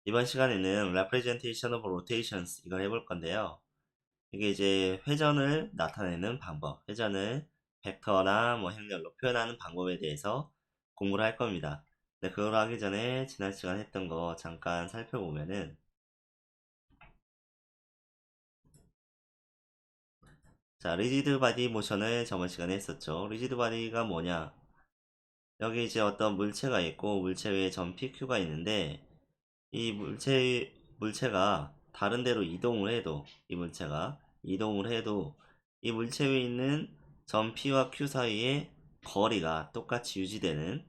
이번 시간에는 representation of rotations 이걸 해볼 건데요. 이게 이제 회전을 나타내는 방법, 회전을 벡터나 뭐 행렬로 표현하는 방법에 대해서 공부를 할 겁니다. 근데 그걸 하기 전에 지난 시간 했던 거 잠깐 살펴보면은, 자, 리지드 바디 모션을 저번 시간에 했었죠. 리지드 바디가 뭐냐? 여기 이제 어떤 물체가 있고 물체 위에 점 PQ가 있는데, 이 물체가 다른 데로 이동을 해도, 이 물체가 이동을 해도 이 물체 위에 있는 점 P와 Q 사이의 거리가 똑같이 유지되는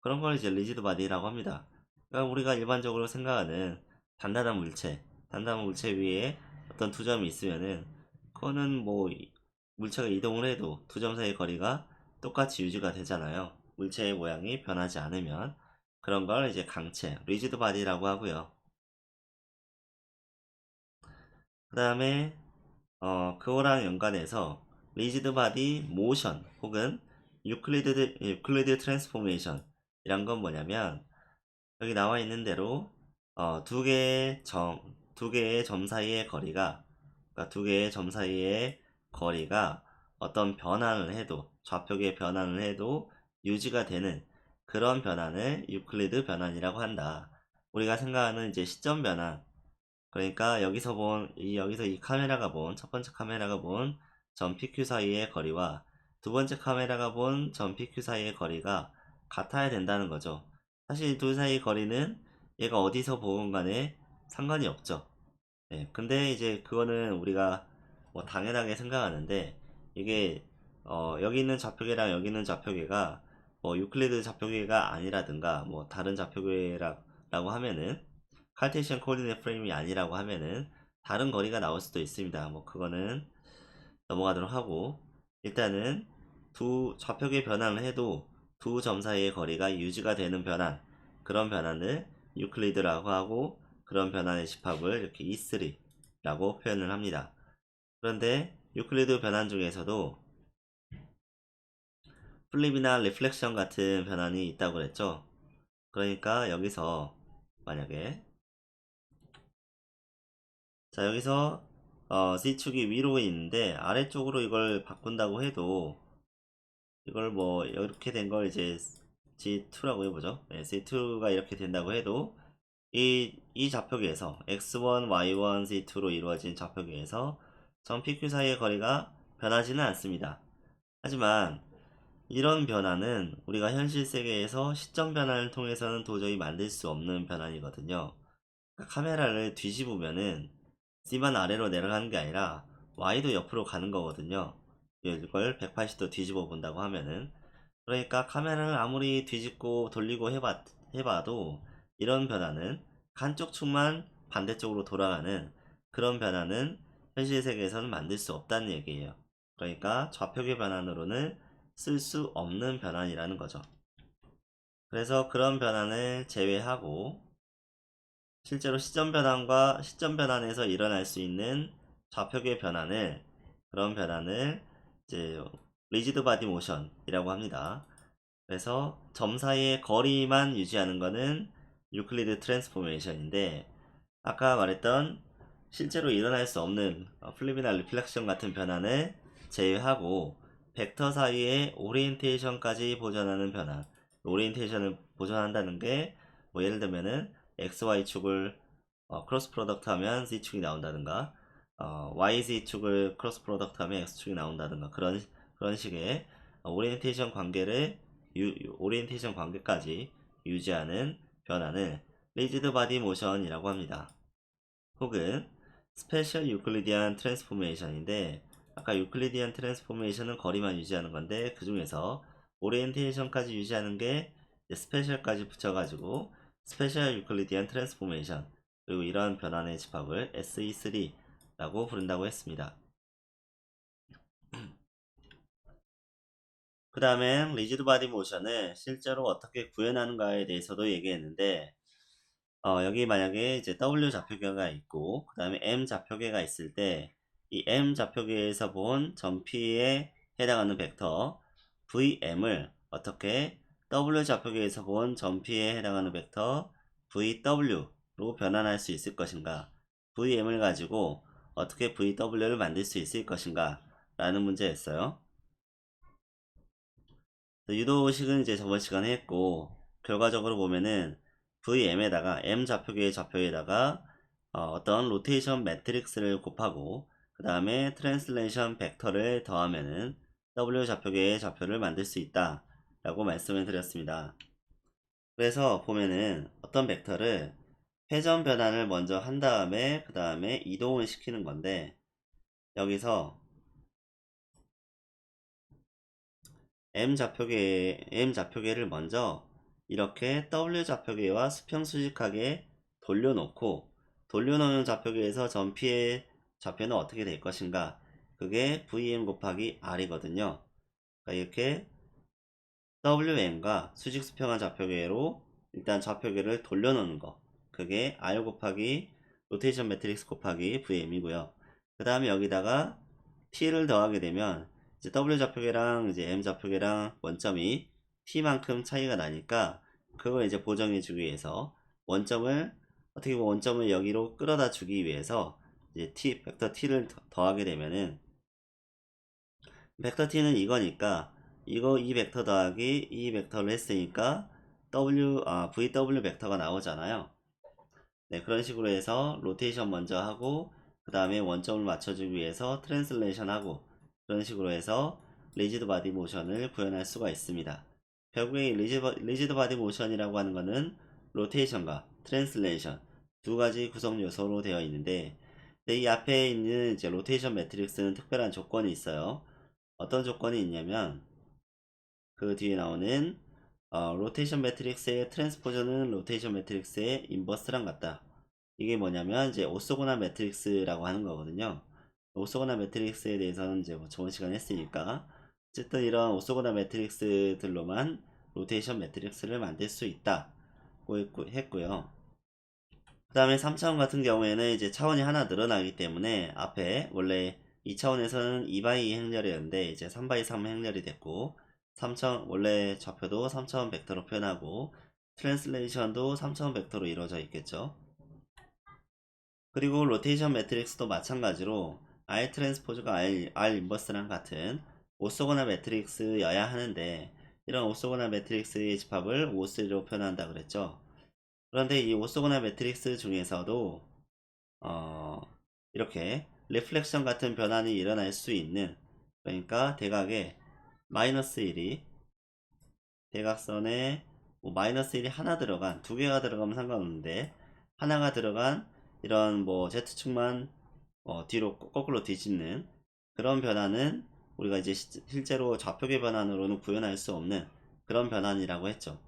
그런 걸 이제 리지드 바디라고 합니다. 그러니까 우리가 일반적으로 생각하는 단단한 물체 위에 어떤 두 점이 있으면은, 그거는 뭐 물체가 이동을 해도 두 점 사이의 거리가 똑같이 유지가 되잖아요. 물체의 모양이 변하지 않으면. 그런 걸 이제 강체, 리지드 바디라고 하고요. 그 다음에 그거랑 연관해서 리지드 바디 모션 혹은 유클리드 트랜스포메이션 이란 건 뭐냐면, 여기 나와 있는 대로 두 개의 점 사이의 거리가, 그러니까 두 개의 점 사이의 거리가 어떤 변환을 해도, 좌표계 변환을 해도 유지가 되는 그런 변환을 유클리드 변환이라고 한다. 우리가 생각하는 이제 시점 변환, 그러니까 여기서 이 카메라가 본, 첫 번째 카메라가 본 점 PQ 사이의 거리와 두 번째 카메라가 본 점 PQ 사이의 거리가 같아야 된다는 거죠. 사실 이 둘 사이의 거리는 얘가 어디서 보건 간에 상관이 없죠. 네, 근데 이제 그거는 우리가 뭐 당연하게 생각하는데, 이게 여기 있는 좌표계랑 여기 있는 좌표계가 뭐 유클리드 좌표계가 아니라든가 뭐 다른 좌표계라고 하면은, 칼테시안 코디네이트 프레임이 아니라고 하면은 다른 거리가 나올 수도 있습니다. 뭐 그거는 넘어가도록 하고, 일단은 두 좌표계 변환을 해도 두 점 사이의 거리가 유지가 되는 변환, 그런 변환을 유클리드라고 하고, 그런 변환의 집합을 이렇게 E3라고 표현을 합니다. 그런데 유클리드 변환 중에서도 플립이나 리플렉션 같은 변환이 있다고 그랬죠. 그러니까 여기서 만약에, 자, 여기서 C축이 위로 있는데 아래쪽으로 이걸 바꾼다고 해도, 이걸 뭐 이렇게 된 걸 이제 G2라고 해보죠. 네, C2가 이렇게 된다고 해도 이 좌표계에서 X1, Y1, Z2로 이루어진 좌표계에서 점 PQ 사이의 거리가 변하지는 않습니다. 하지만 이런 변화는 우리가 현실 세계에서 시점 변환을 통해서는 도저히 만들 수 없는 변환이거든요. 그러니까 카메라를 뒤집으면은 C만 아래로 내려가는 게 아니라 Y도 옆으로 가는 거거든요. 이걸 180도 뒤집어 본다고 하면은, 그러니까 카메라를 아무리 뒤집고 돌리고 해봐도 이런 변화는 한쪽 축만 반대쪽으로 돌아가는 그런 변화는 현실 세계에서는 만들 수 없다는 얘기예요. 그러니까 좌표계 변환으로는 쓸 수 없는 변환이라는 거죠. 그래서 그런 변환을 제외하고, 실제로 시점 변환에서 일어날 수 있는 좌표계 변환을, 그런 변환을 이제 리지드 바디 모션이라고 합니다. 그래서 점 사이의 거리만 유지하는 것은 유클리드 트랜스포메이션인데, 아까 말했던 실제로 일어날 수 없는 플립이나 리플렉션 같은 변환을 제외하고 벡터 사이의 오리엔테이션까지 보존하는 변환, 오리엔테이션을 보존한다는 게 뭐 예를 들면은 XY축을 크로스 프로덕트 하면 Z축이 나온다든가, YZ축을 크로스 프로덕트 하면 X축이 나온다든가, 그런 식의 오리엔테이션 관계를 오리엔테이션 관계까지 유지하는 변환을 리지드 바디 모션이라고 합니다. 혹은 스페셜 유클리디안 트랜스포메이션인데, 아까 유클리디안 트랜스포메이션은 거리만 유지하는 건데, 그 중에서 오리엔테이션까지 유지하는 게 스페셜까지 붙여가지고 스페셜 유클리디안 트랜스포메이션, 그리고 이러한 변환의 집합을 SE3라고 부른다고 했습니다. 그 다음엔 리지드 바디 모션을 실제로 어떻게 구현하는가에 대해서도 얘기했는데, 여기 만약에 이제 W 좌표계가 있고 그 다음에 M 좌표계가 있을 때, 이 M 좌표계에서 본 점 P에 해당하는 벡터 VM을 어떻게 W 좌표계에서 본 점 P에 해당하는 벡터 VW 변환할 수 있을 것인가, VM을 가지고 어떻게 VW를 만들 수 있을 것인가 라는 문제였어요. 유도식은 이제 저번 시간에 했고, 결과적으로 보면은 VM에다가 M 좌표계의 좌표에다가 어떤 로테이션 매트릭스를 곱하고 그 다음에 트랜슬레이션 벡터를 더하면은 W 좌표계의 좌표를 만들 수 있다 라고 말씀을 드렸습니다. 그래서 보면은 어떤 벡터를 회전 변환을 먼저 한 다음에 그 다음에 이동을 시키는 건데, 여기서 M 좌표계를 먼저 이렇게 W 좌표계와 수평 수직하게 돌려놓는 좌표계에서 전피의 좌표는 어떻게 될 것인가, 그게 VM 곱하기 R이거든요. 그러니까 이렇게 WM과 수직 수평한 좌표계로 일단 좌표계를 돌려놓는 거, 그게 R 곱하기 로테이션 매트릭스 곱하기 VM이고요. 그 다음에 여기다가 T를 더하게 되면 이제 W 좌표계랑 이제 M 좌표계랑 원점이 T만큼 차이가 나니까 그걸 이제 보정해 주기 위해서 원점을, 어떻게 보면 원점을 여기로 끌어다 주기 위해서 이제 벡터 T를 더하게 되면은, 벡터 T는 이거니까 이 벡터 더하기 이 벡터를 했으니까 VW 벡터가 나오잖아요. 네, 그런 식으로 해서 로테이션 먼저 하고 그 다음에 원점을 맞춰주기 위해서 트랜슬레이션 하고, 그런 식으로 해서 리지드 바디 모션을 구현할 수가 있습니다. 결국에 리지드 바디 모션이라고 하는 것은 로테이션과 트랜슬레이션 두 가지 구성 요소로 되어 있는데, 이 앞에 있는 이제 로테이션 매트릭스는 특별한 조건이 있어요. 어떤 조건이 있냐면, 그 뒤에 나오는 로테이션 매트릭스의 트랜스포저는 로테이션 매트릭스의 인버스랑 같다. 이게 뭐냐면 이제 오소고나 매트릭스라고 하는 거거든요. 오소고나 매트릭스에 대해서는 이제 뭐 저번 시간에 했으니까, 어쨌든 이런 오소고나 매트릭스들로만 로테이션 매트릭스를 만들 수 있다고 했고요. 그 다음에 3차원 같은 경우에는 이제 차원이 하나 늘어나기 때문에 앞에 원래 2차원에서는 2x2 행렬이었는데 이제 3x3 행렬이 됐고, 3차원 원래 좌표도 3차원 벡터로 표현하고 트랜슬레이션도 3차원 벡터로 이루어져 있겠죠. 그리고 로테이션 매트릭스도 마찬가지로 R 트랜스포즈가 R 인버스랑 같은 오소고나 매트릭스여야 하는데, 이런 오소고나 매트릭스의 집합을 O3로 표현한다 그랬죠. 그런데 이 오소고나 매트릭스 중에서도 어, 이렇게 리플렉션 같은 변환이 일어날 수 있는, 그러니까 대각에 마이너스 1이, 대각선에 뭐 마이너스 1이 하나 들어간, 두 개가 들어가면 상관없는데 하나가 들어간 이런 뭐 Z축만 뒤로 거꾸로 뒤집는 그런 변화는 우리가 이제 실제로 좌표계 변환으로는 구현할 수 없는 그런 변환이라고 했죠.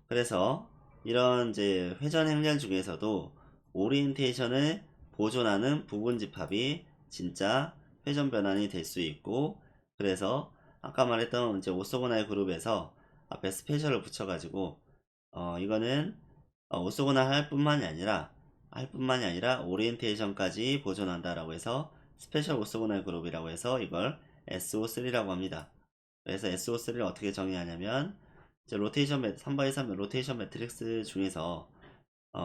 그래서 이런 이제 회전 행렬 중에서도 오리엔테이션을 보존하는 부분 집합이 진짜 회전 변환이 될 수 있고, 그래서 아까 말했던 이제 오소고나의 그룹에서 앞에 스페셜을 붙여가지고 이거는 오소고나 할 뿐만이 아니라 오리엔테이션까지 보존한다라고 해서 스페셜 오소고나 그룹이라고 해서 이걸 SO3라고 합니다. 그래서 SO3를 어떻게 정의하냐면, 이제 3x3 로테이션 매트릭스 중에서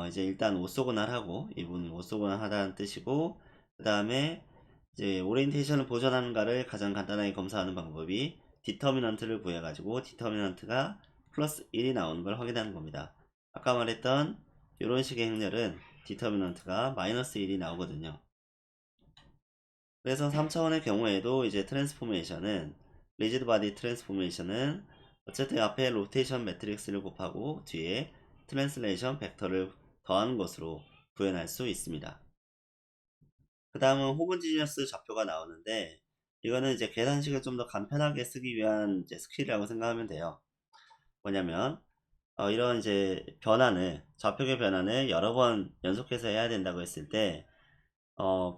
이제 일단 오소고날하고, 이분은 오소고날 하다는 뜻이고, 그 다음에 이제 오리엔테이션을 보존하는가를 가장 간단하게 검사하는 방법이 디터미넌트를 구해가지고 디터미넌트가 플러스 1이 나오는 걸 확인하는 겁니다. 아까 말했던 이런 식의 행렬은 디터미넌트가 마이너스 1이 나오거든요. 그래서 3차원의 경우에도 이제 트랜스포메이션은, 리지드 바디 트랜스포메이션은 어쨌든 앞에 로테이션 매트릭스를 곱하고 뒤에 트랜슬레이션 벡터를 더하는 것으로 구현할 수 있습니다. 그 다음은 호모지니어스 좌표가 나오는데, 이거는 이제 계산식을 좀 더 간편하게 쓰기 위한 이제 스킬이라고 생각하면 돼요. 뭐냐면 이런 이제 좌표계 변환을 여러 번 연속해서 해야 된다고 했을 때,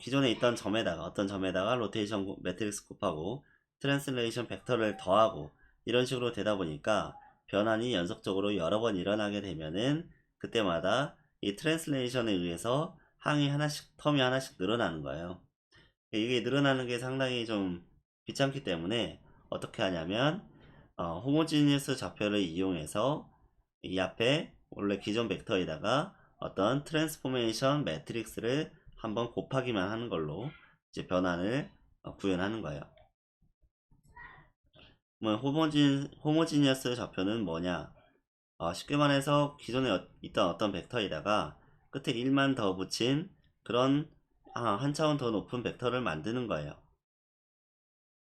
기존에 있던 어떤 점에다가 로테이션 매트릭스 곱하고 트랜슬레이션 벡터를 더하고 이런 식으로 되다 보니까 변환이 연속적으로 여러 번 일어나게 되면은 그때마다 이 트랜슬레이션에 의해서 텀이 하나씩 늘어나는 거예요. 이게 늘어나는 게 상당히 좀 귀찮기 때문에 어떻게 하냐면, 호모지니어스 좌표를 이용해서 이 앞에 원래 기존 벡터에다가 어떤 트랜스포메이션 매트릭스를 한번 곱하기만 하는 걸로 이제 변환을 구현하는 거예요. 그러면 호모지니어스 좌표는 뭐냐? 쉽게 말해서 기존에 있던 어떤 벡터에다가 끝에 1만 더 붙인 그런 한 차원 더 높은 벡터를 만드는 거예요.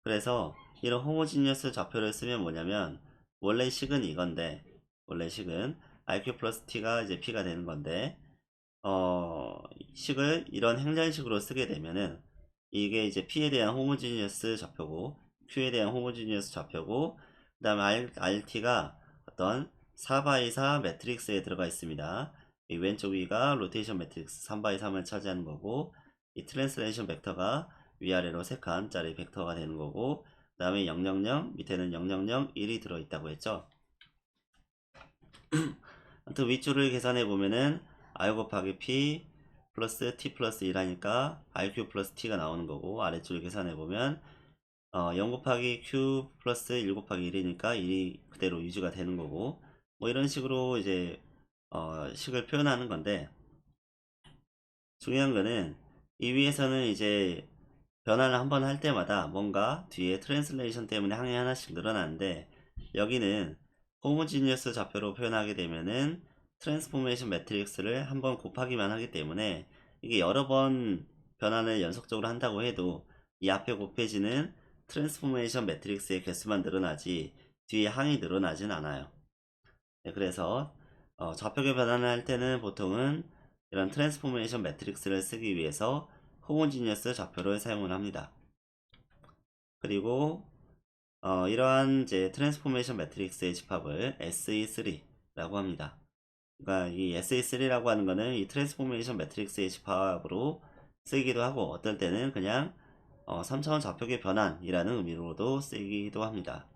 그래서 이런 호모지니어스 좌표를 쓰면 뭐냐면 원래 식은 이건데 원래 식은 iq 플러스 t가 이제 p가 되는 건데 식을 이런 행렬식으로 쓰게 되면은 이게 이제 p에 대한 호모지니어스 좌표고 q에 대한 호모지니어스 좌표고 그 다음에 rt가 어떤 4x4 매트릭스에 들어가 있습니다. 이 왼쪽 위가 로테이션 매트릭스 3x3을 차지하는 거고 이 트랜스레이션 벡터가 위아래로 3칸짜리 벡터가 되는 거고 그 다음에 000 밑에는 000 1이 들어있다고 했죠. 아무튼 윗줄을 계산해 보면은 r 곱하기 p 플러스 t 플러스 1하니까 rq 플러스 t가 나오는 거고 아래줄을 계산해 보면 0 곱하기 q 플러스 1 곱하기 1이니까 1이 그대로 유지가 되는 거고 뭐 이런 식으로 이제 식을 표현하는 건데 중요한 거는 이 위에서는 이제 변화를 한번 할 때마다 뭔가 뒤에 트랜슬레이션 때문에 항이 하나씩 늘어나는데 여기는 호모지니어스 좌표로 표현하게 되면은 트랜스포메이션 매트릭스를 한번 곱하기만 하기 때문에 이게 여러 번 변환을 연속적으로 한다고 해도 이 앞에 곱해지는 트랜스포메이션 매트릭스의 개수만 늘어나지 뒤에 항이 늘어나진 않아요. 네, 그래서 좌표계 변환을 할 때는 보통은 이런 트랜스포메이션 매트릭스를 쓰기 위해서 호모지니어스 좌표를 사용을 합니다. 그리고 이러한 이제 트랜스포메이션 매트릭스의 집합을 SE3라고 합니다. 그러니까 이 SE3라고 하는 거는 이 트랜스포메이션 매트릭스의 집합으로 쓰기도 하고 어떨 때는 그냥 3차원 좌표계 변환이라는 의미로도 쓰기도 합니다.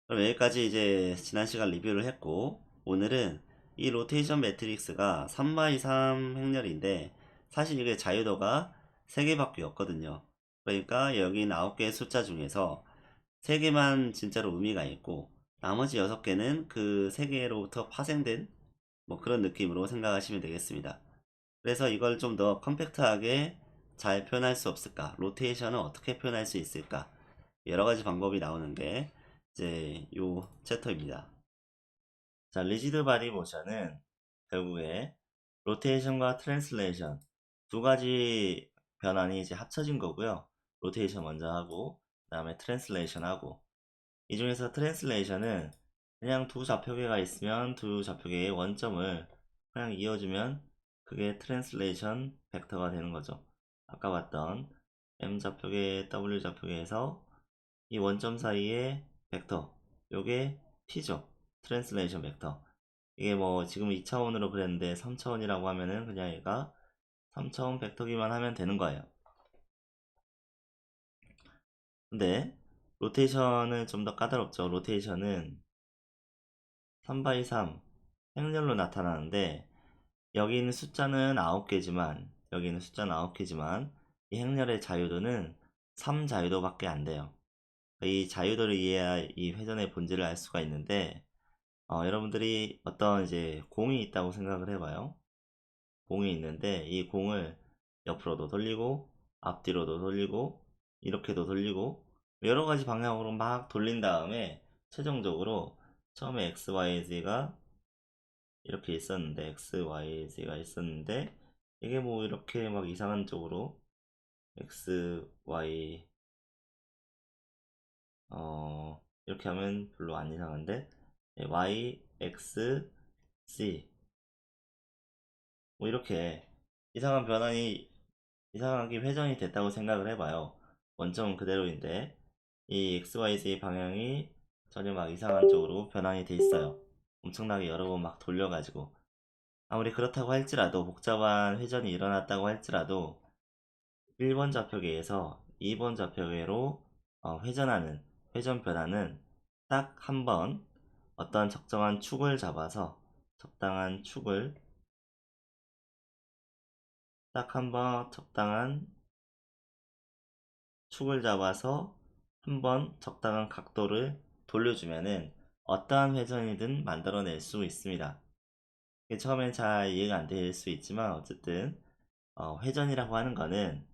그럼 여기까지 이제 지난 시간 리뷰를 했고 오늘은 이 로테이션 매트릭스가 3x3 행렬인데 사실 이게 자유도가 3개밖에 없거든요. 그러니까 여기 9개의 숫자 중에서 3개만 진짜로 의미가 있고 나머지 6개는 그 3개로부터 파생된 뭐 그런 느낌으로 생각하시면 되겠습니다. 그래서 이걸 좀 더 컴팩트하게 잘 표현할 수 없을까? 로테이션을 어떻게 표현할 수 있을까? 여러 가지 방법이 나오는 게 이제 요 챕터입니다. 자, 리지드 바디 모션은 결국에 로테이션과 트랜슬레이션 두 가지 변환이 이제 합쳐진 거고요. 로테이션 먼저 하고 그다음에 트랜슬레이션 하고 이 중에서 트랜슬레이션은 그냥 두 좌표계가 있으면 두 좌표계의 원점을 그냥 이어주면 그게 트랜슬레이션 벡터가 되는 거죠. 아까 봤던 M 좌표계, W 좌표계에서 이 원점 사이의 벡터 요게 T죠. 트랜슬레이션 벡터. 이게 뭐 지금 2차원으로 그랬는데 3차원이라고 하면은 그냥 얘가 3차원 벡터기만 하면 되는 거예요. 근데 로테이션은 좀 더 까다롭죠. 로테이션은 3x3 행렬로 나타나는데 여기는 숫자는 9개지만 여기는 숫자는 9개지만 이 행렬의 자유도는 3자유도밖에 안 돼요. 이 자유도를 이해해야 이 회전의 본질을 알 수가 있는데 여러분들이 어떤 이제 공이 있다고 생각을 해봐요. 공이 있는데 이 공을 옆으로도 돌리고 앞뒤로도 돌리고 이렇게도 돌리고 여러 가지 방향으로 막 돌린 다음에 최종적으로 처음에 x, y, z가 이렇게 있었는데 x, y, z가 있었는데 이게 뭐 이렇게 막 이상한 쪽으로 x, y 이렇게 하면 별로 안 이상한데 y, x, z 뭐 이렇게 이상한 변환이 이상하게 회전이 됐다고 생각을 해봐요. 원점은 그대로인데 이 XYZ 방향이 전혀 막 이상한 쪽으로 변환이 돼 있어요. 엄청나게 여러 번 막 돌려가지고 아무리 그렇다고 할지라도 복잡한 회전이 일어났다고 할지라도 1번 좌표계에서 2번 좌표계로 회전하는 회전 변화는 딱 한 번 어떤 적정한 축을 잡아서 적당한 축을 딱 한 번 적당한 축을 잡아서 한번 적당한 각도를 돌려주면은 어떠한 회전이든 만들어낼 수 있습니다. 이게 처음엔 잘 이해가 안 될 수 있지만 어쨌든 회전이라고 하는 거는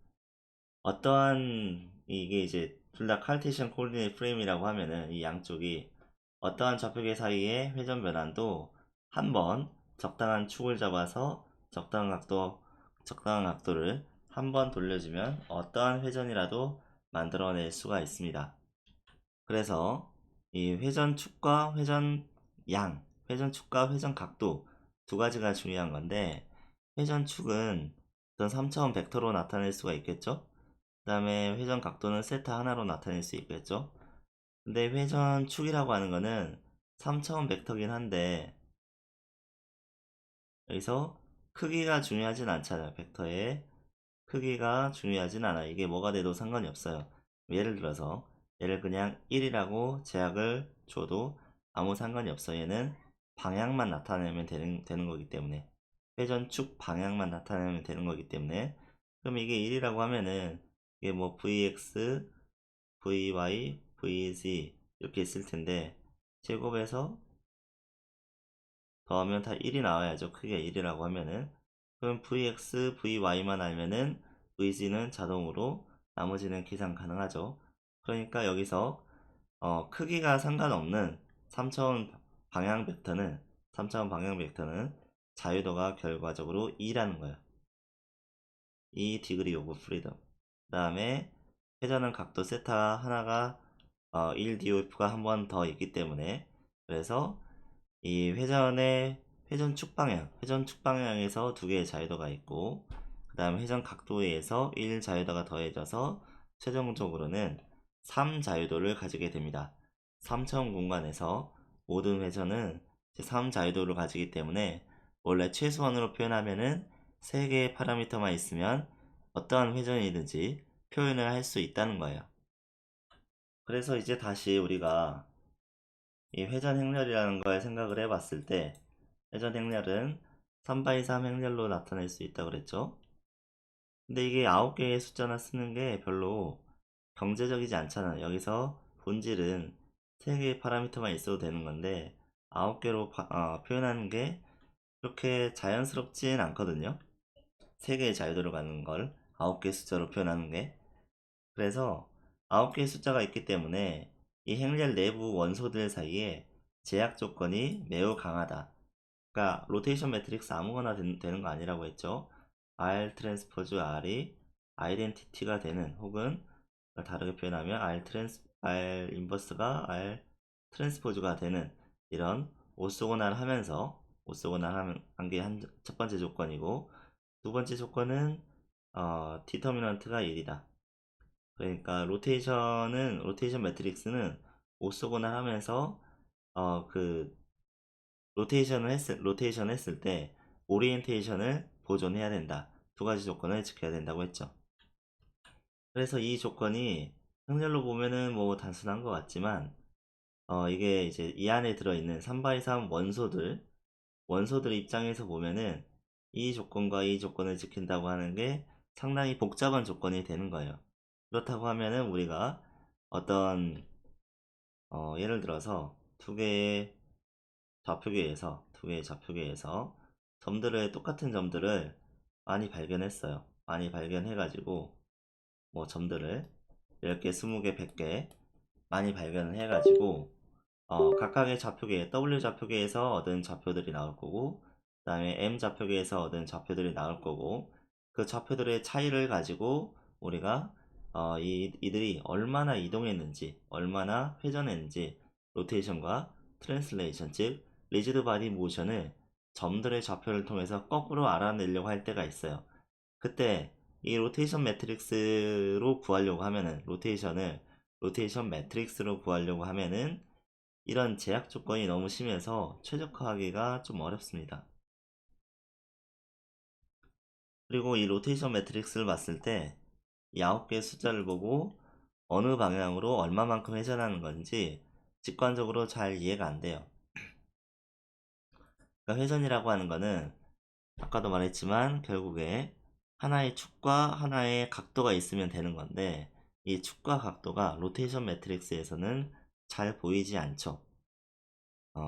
어떠한 이게 이제 둘 다 칼테시안 코디네이트 프레임이라고 하면은 이 양쪽이 어떠한 좌표계 사이의 회전 변환도 한번 적당한 축을 잡아서 적당한 각도를 한 번 돌려주면 어떠한 회전이라도 만들어낼 수가 있습니다. 그래서 이 회전축과 회전축과 회전 각도 두 가지가 중요한 건데 회전축은 어떤 3차원 벡터로 나타낼 수가 있겠죠? 그 다음에 회전 각도는 세타 하나로 나타낼 수 있겠죠? 근데 회전축이라고 하는 거는 3차원 벡터긴 한데 여기서 크기가 중요하진 않잖아요. 벡터의 크기가 중요하진 않아요. 이게 뭐가 돼도 상관이 없어요. 예를 들어서 얘를 그냥 1이라고 제약을 줘도 아무 상관이 없어. 얘는 방향만 나타내면 되는 거기 때문에 회전축 방향만 나타내면 되는 거기 때문에 그럼 이게 1이라고 하면은 이게 뭐 vx, vy, vz 이렇게 있을 텐데 제곱해서 더하면 다 1이 나와야죠. 크게 1이라고 하면은 그럼 vx, vy만 알면은 vz는 자동으로 나머지는 계산 가능하죠. 그러니까 여기서 크기가 상관없는 3차원 방향 벡터는 3차원 방향 벡터는 자유도가 결과적으로 2라는 거예요. 2 디그리 오브 프리덤. 그 다음에 회전은 각도 세타 하나가 1 DOF가 한 번 더 있기 때문에 그래서 이 회전 축 방향에서 두 개의 자유도가 있고, 그 다음에 회전 각도에 의해서 1 자유도가 더해져서 최종적으로는 3 자유도를 가지게 됩니다. 3차원 공간에서 모든 회전은 3 자유도를 가지기 때문에 원래 최소한으로 표현하면은 3개의 파라미터만 있으면 어떠한 회전이든지 표현을 할 수 있다는 거예요. 그래서 이제 다시 우리가 이 회전 행렬이라는 걸 생각을 해봤을 때 회전 행렬은 3x3 행렬로 나타낼 수 있다고 그랬죠. 근데 이게 9개의 숫자나 쓰는 게 별로 경제적이지 않잖아요. 여기서 본질은 3개의 파라미터만 있어도 되는 건데 9개로 표현하는 게 그렇게 자연스럽진 않거든요. 3개의 자유도를 가는 걸 9개 숫자로 표현하는 게. 그래서 9개의 숫자가 있기 때문에 이 행렬 내부 원소들 사이에 제약 조건이 매우 강하다. 그러니까 로테이션 매트릭스 아무거나 되는 거 아니라고 했죠. R 트랜스포즈 R이 아이덴티티가 되는 혹은 다르게 표현하면 R 인버스가 R 트랜스포즈가 되는 이런 오소고날 하면서 오소고날 한 게 첫 번째 조건이고 두 번째 조건은 디터미넌트가 1이다. 그러니까 로테이션 매트릭스는 오소고날 하면서 그 로테이션 했을 때 오리엔테이션을 보존해야 된다. 두 가지 조건을 지켜야 된다고 했죠. 그래서 이 조건이 행렬로 보면은 뭐 단순한 것 같지만 이게 이제 이 안에 들어있는 3x3 원소들 입장에서 보면은 이 조건과 이 조건을 지킨다고 하는 게 상당히 복잡한 조건이 되는 거예요. 그렇다고 하면은 우리가 어떤 예를 들어서 두 개의 좌표계에서 똑같은 점들을 많이 발견했어요. 많이 발견해가지고 뭐 점들을 10개, 20개, 100개 많이 발견을 해가지고 각각의 좌표계 W 좌표계에서 얻은 좌표들이 나올 거고 그 다음에 M 좌표계에서 얻은 좌표들이 나올 거고 그 좌표들의 차이를 가지고 우리가 이들이 얼마나 이동했는지 얼마나 회전했는지 로테이션과 트랜슬레이션 즉 리지드 바디 모션을 점들의 좌표를 통해서 거꾸로 알아내려고 할 때가 있어요. 그때 이 로테이션 매트릭스로 구하려고 하면은 로테이션 매트릭스로 구하려고 하면은 이런 제약 조건이 너무 심해서 최적화하기가 좀 어렵습니다. 그리고 이 로테이션 매트릭스를 봤을 때 이 9개의 숫자를 보고 어느 방향으로 얼마만큼 회전하는 건지 직관적으로 잘 이해가 안 돼요. 그러니까 회전이라고 하는 거는 아까도 말했지만 결국에 하나의 축과 하나의 각도가 있으면 되는 건데 이 축과 각도가 로테이션 매트릭스에서는 잘 보이지 않죠.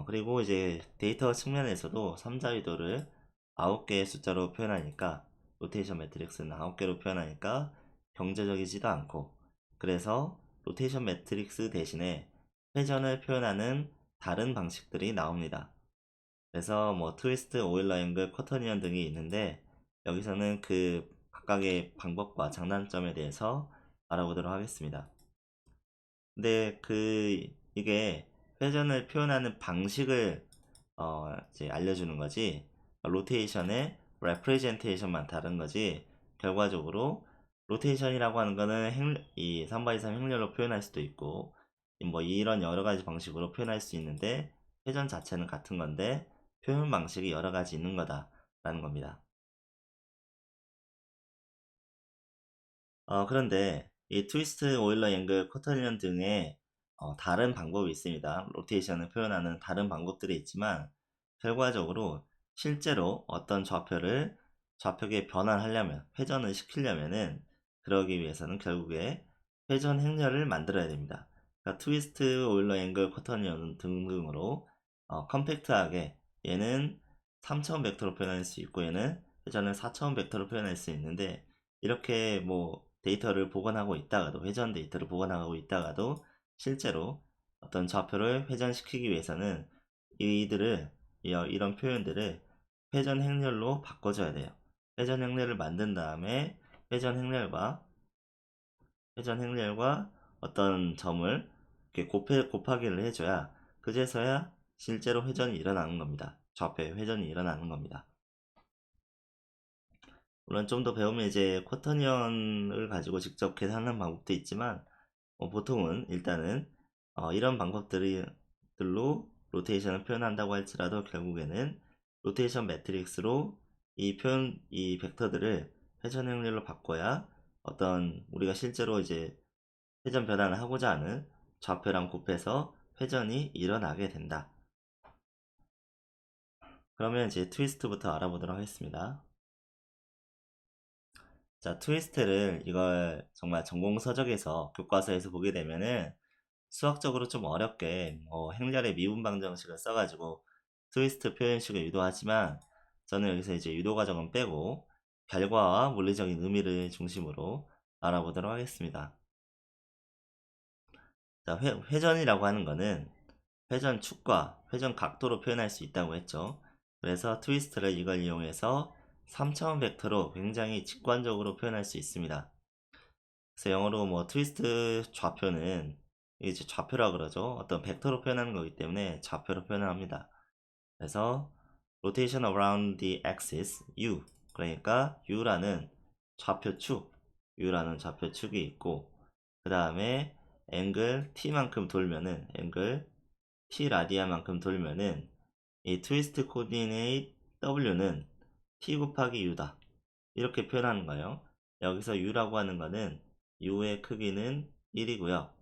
그리고 이제 데이터 측면에서도 3자위도를 9개의 숫자로 표현하니까 로테이션 매트릭스는 9개로 표현하니까 경제적이지도 않고, 그래서 로테이션 매트릭스 대신에 회전을 표현하는 다른 방식들이 나옵니다. 그래서 뭐 트위스트, 오일러 앵글, 쿼터니언 등이 있는데, 여기서는 그 각각의 방법과 장단점에 대해서 알아보도록 하겠습니다. 근데 이게 회전을 표현하는 방식을 이제 알려주는 거지, 로테이션의 레프레젠테이션만 다른 거지, 결과적으로 로테이션이라고 하는 거는 이 3x3 행렬로 표현할 수도 있고, 뭐 이런 여러 가지 방식으로 표현할 수 있는데, 회전 자체는 같은 건데 표현 방식이 여러 가지 있는 거다라는 겁니다. 그런데 이 트위스트, 오일러 앵글, 코터니언 등의 다른 방법이 있습니다. 로테이션을 표현하는 다른 방법들이 있지만, 결과적으로 실제로 어떤 좌표계 변환하려면, 회전을 시키려면은, 그러기 위해서는 결국에 회전 행렬을 만들어야 됩니다. 그러니까 트위스트, 오일러 앵글, 코터니언 등등으로 컴팩트하게, 얘는 3000 벡터로 표현할 수 있고 얘는 회전을 4000 벡터로 표현할 수 있는데, 이렇게 뭐 데이터를 복원하고 있다가도, 회전 데이터를 복원하고 있다가도 실제로 어떤 좌표를 회전시키기 위해서는 이런 표현들을 회전 행렬로 바꿔줘야 돼요. 회전 행렬을 만든 다음에 회전 행렬과 회전 행렬과 어떤 점을 이렇게 곱하기를 해줘야, 그제서야 실제로 회전이 일어나는 겁니다. 좌표의 회전이 일어나는 겁니다. 물론 좀 더 배우면 이제 쿼터니언을 가지고 직접 계산하는 방법도 있지만, 보통은 일단은 이런 방법들로 로테이션을 표현한다고 할지라도, 결국에는 로테이션 매트릭스로 이 벡터들을 회전 행렬로 바꿔야 어떤 우리가 실제로 이제 회전 변환을 하고자 하는 좌표랑 곱해서 회전이 일어나게 된다. 그러면 이제 트위스트부터 알아보도록 하겠습니다. 자, 트위스트를 이걸 정말 전공 서적에서, 교과서에서 보게 되면은 수학적으로 좀 어렵게 행렬의 미분 방정식을 써가지고 트위스트 표현식을 유도하지만, 저는 여기서 이제 유도 과정은 빼고 결과와 물리적인 의미를 중심으로 알아보도록 하겠습니다. 자, 회전이라고 하는 거는 회전 축과 회전 각도로 표현할 수 있다고 했죠. 그래서 트위스트를 이걸 이용해서 3차원 벡터로 굉장히 직관적으로 표현할 수 있습니다. 그래서 영어로 뭐 트위스트 좌표는 이제 좌표라 그러죠. 어떤 벡터로 표현하는 거기 때문에 좌표로 표현을 합니다. 그래서 rotation around the axis u, 그러니까 u라는 좌표축이 있고, 그 다음에 앵글 t만큼 돌면은, 앵글 t 라디안만큼 돌면은 이 트위스트 코디네이트 w는 t 곱하기 u다, 이렇게 표현하는 거예요. 여기서 u라고 하는 거는 u의 크기는 1이고요.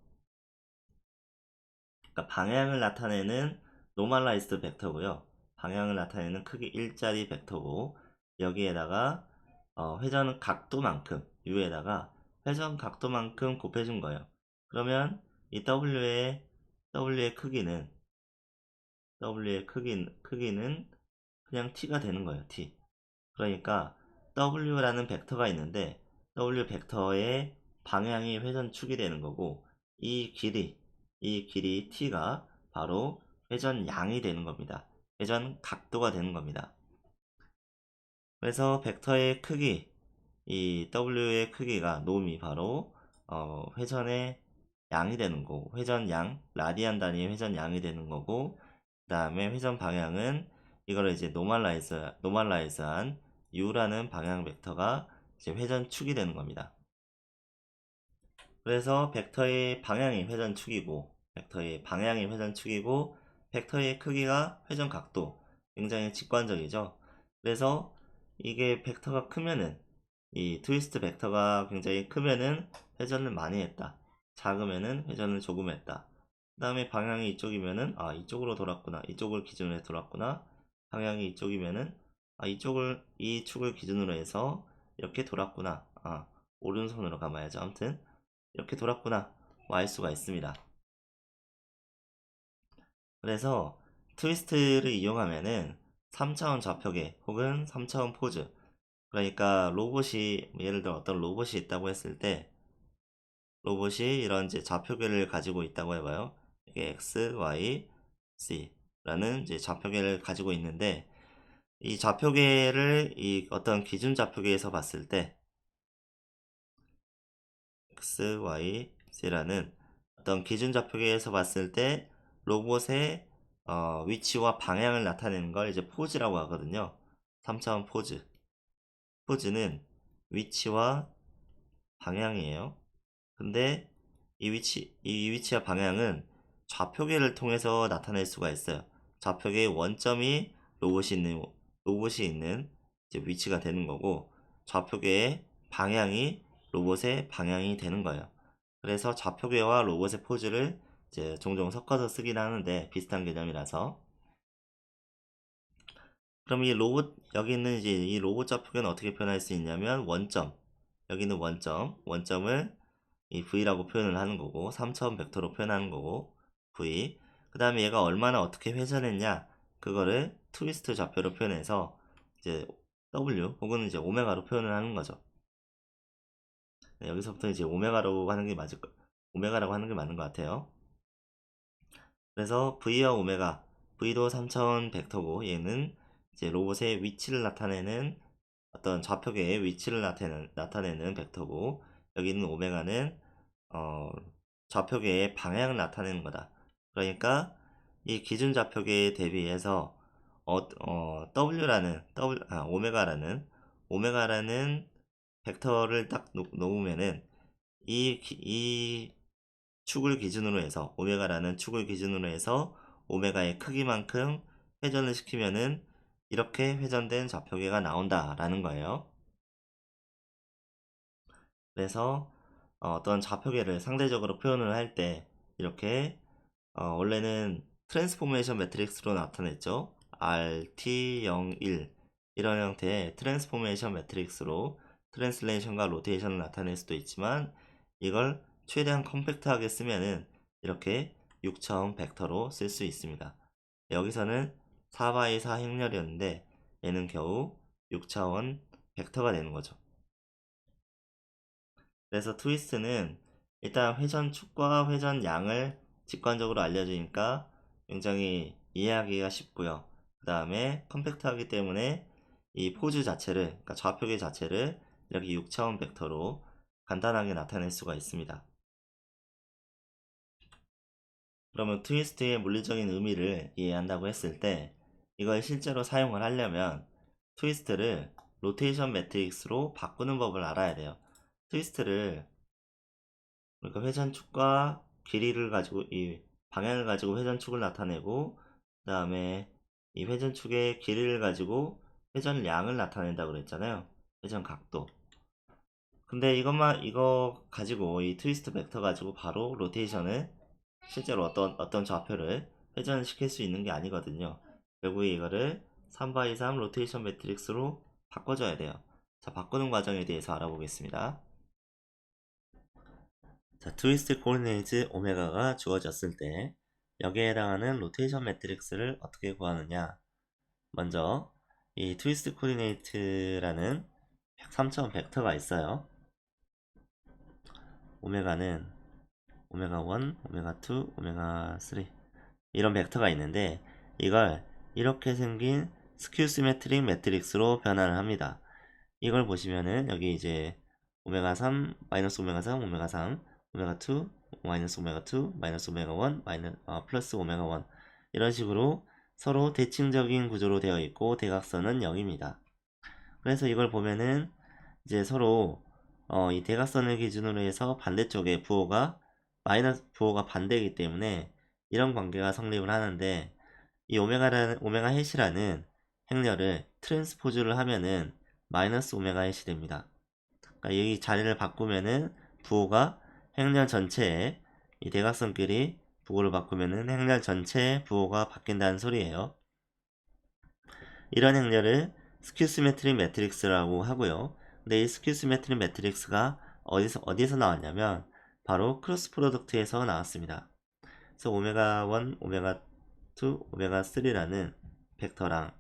그러니까 방향을 나타내는 노멀라이즈드 벡터고요. 방향을 나타내는 크기 1짜리 벡터고, 여기에다가 회전 각도만큼, u에다가 회전 각도만큼 곱해준 거예요. 그러면 이 w의 크기는 그냥 t가 되는 거예요. t. 그러니까 w라는 벡터가 있는데, w 벡터의 방향이 회전축이 되는 거고, 이 길이 t가 바로 회전 양이 되는 겁니다. 회전 각도가 되는 겁니다. 그래서 벡터의 크기, 이 w의 크기가, 놈이 바로 회전의 양이 되는 거고, 회전 양, 라디안 단위의 회전 양이 되는 거고, 그 다음에 회전 방향은 이걸 이제 노멀라이즈한 u라는 방향 벡터가 이제 회전축이 되는 겁니다. 그래서 벡터의 방향이 회전축이고, 벡터의 크기가 회전 각도, 굉장히 직관적이죠. 그래서 이게 벡터가 크면은, 이 트위스트 벡터가 굉장히 크면은 회전을 많이 했다, 작으면은 회전을 조금 했다. 그 다음에 방향이 이쪽이면은 이쪽으로 돌았구나, 이쪽을 기준으로 해서 돌았구나. 방향이 이쪽이면은 이 축을 기준으로 해서 이렇게 돌았구나, 오른손으로 감아야죠. 아무튼 이렇게 돌았구나, 뭐 알 수가 있습니다. 그래서 트위스트를 이용하면은 3차원 좌표계 혹은 3차원 포즈, 그러니까 로봇이 예를 들어 어떤 로봇이 있다고 했을 때 로봇이 이런 이제 좌표계를 가지고 있다고 해봐요. 이게 X, Y, Z 라는 이제 좌표계를 가지고 있는데 이 좌표계를 이 어떤 기준 좌표계에서 봤을 때 X, Y, Z라는 어떤 기준 좌표계에서 봤을 때 로봇의 위치와 방향을 나타내는 걸 이제 포즈라고 하거든요. 3차원 포즈. 포즈는 위치와 방향이에요. 근데 이 위치와 방향은 좌표계를 통해서 나타낼 수가 있어요. 좌표계의 원점이 로봇이 있는 이제 위치가 되는 거고, 좌표계의 방향이 로봇의 방향이 되는 거예요. 그래서 좌표계와 로봇의 포즈를 이제 종종 섞어서 쓰긴 하는데 비슷한 개념이라서. 그럼 이 로봇, 여기 있는 이제 이 로봇 좌표계는 어떻게 표현할 수 있냐면 원점, 여기 있는 원점을 이 V라고 표현을 하는 거고 3차원 벡터로 표현하는 거고 V, 그 다음에 얘가 얼마나 어떻게 회전했냐 그거를 트위스트 좌표로 표현해서 이제 W 혹은 이제 오메가로 표현을 하는 거죠. 네, 여기서부터 이제 오메가라고 하는 게 맞는 것 같아요. 그래서 V와 오메가, V도 3차원 벡터고 얘는 이제 로봇의 위치를 나타내는 어떤 좌표계의 위치를 나타내는 벡터고, 여기 있는 오메가는 어, 좌표계의 방향을 나타내는 거다. 그러니까 이 기준 좌표계에 대비해서 오메가라는 벡터를 딱 놓으면은 이 축을 기준으로 해서 오메가라는 축을 기준으로 해서 오메가의 크기만큼 회전을 시키면은 이렇게 회전된 좌표계가 나온다라는 거예요. 그래서 어떤 좌표계를 상대적으로 표현을 할 때 이렇게 원래는 트랜스포메이션 매트릭스로 나타냈죠. RT 01 이런 형태의 트랜스포메이션 매트릭스로 트랜슬레이션과 로테이션을 나타낼 수도 있지만 이걸 최대한 컴팩트하게 쓰면은 이렇게 6차원 벡터로 쓸 수 있습니다. 여기서는 4x4 행렬이었는데 얘는 겨우 6차원 벡터가 되는 거죠. 그래서 트위스트는 일단 회전축과 회전량을 직관적으로 알려주니까 굉장히 이해하기가 쉽고요. 그 다음에 컴팩트하기 때문에 이 포즈 자체를, 그러니까 좌표계 자체를 이렇게 6차원 벡터로 간단하게 나타낼 수가 있습니다. 그러면 트위스트의 물리적인 의미를 이해한다고 했을 때 이걸 실제로 사용을 하려면 트위스트를 로테이션 매트릭스로 바꾸는 법을 알아야 돼요. 트위스트를, 그러니까 회전축과 길이를 가지고 이 방향을 가지고 회전축을 나타내고 그 다음에 이 회전축의 길이를 가지고 회전량을 나타낸다고 그랬잖아요. 회전 각도. 근데 이거 가지고 이 트위스트 벡터 가지고 바로 로테이션을 실제로 어떤 좌표를 회전시킬 수 있는 게 아니거든요. 결국에 이거를 3x3 로테이션 매트릭스로 바꿔줘야 돼요. 자, 바꾸는 과정에 대해서 알아보겠습니다. 자, 트위스트 코디네이트 오메가가 주어졌을 때 여기에 해당하는 로테이션 매트릭스를 어떻게 구하느냐. 먼저 이 트위스트 코디네이트라는 3차원 벡터가 있어요. 오메가는 오메가 1, 오메가 2, 오메가 3 이런 벡터가 있는데 이걸 이렇게 생긴 스큐 시메트릭 매트릭스로 변환을 합니다. 이걸 보시면은 여기 이제 오메가 3, 마이너스 오메가 3, 오메가 3, 오메가 2, 마이너스 오메가 2, 마이너스 오메가 1, 플러스 오메가 1 이런 식으로 서로 대칭적인 구조로 되어 있고 대각선은 0입니다. 그래서 이걸 보면은 이제 서로 이 대각선을 기준으로 해서 반대쪽에 부호가 반대이기 때문에 이런 관계가 성립을 하는데 이 오메가 햇이라는 행렬을 트랜스포즈를 하면은 마이너스 오메가 햇이 됩니다. 그러니까 여기 자리를 바꾸면은 부호가 행렬 전체에 이 대각선끼리 부호를 바꾸면은 행렬 전체의 부호가 바뀐다는 소리예요. 이런 행렬을 스큐시메트릭 매트릭스라고 하고요. 근데 이 스큐시메트릭 매트릭스가 어디서 나왔냐면 바로 크로스 프로덕트에서 나왔습니다. 그래서 오메가 1, 오메가 to 오메가 3라는 벡터랑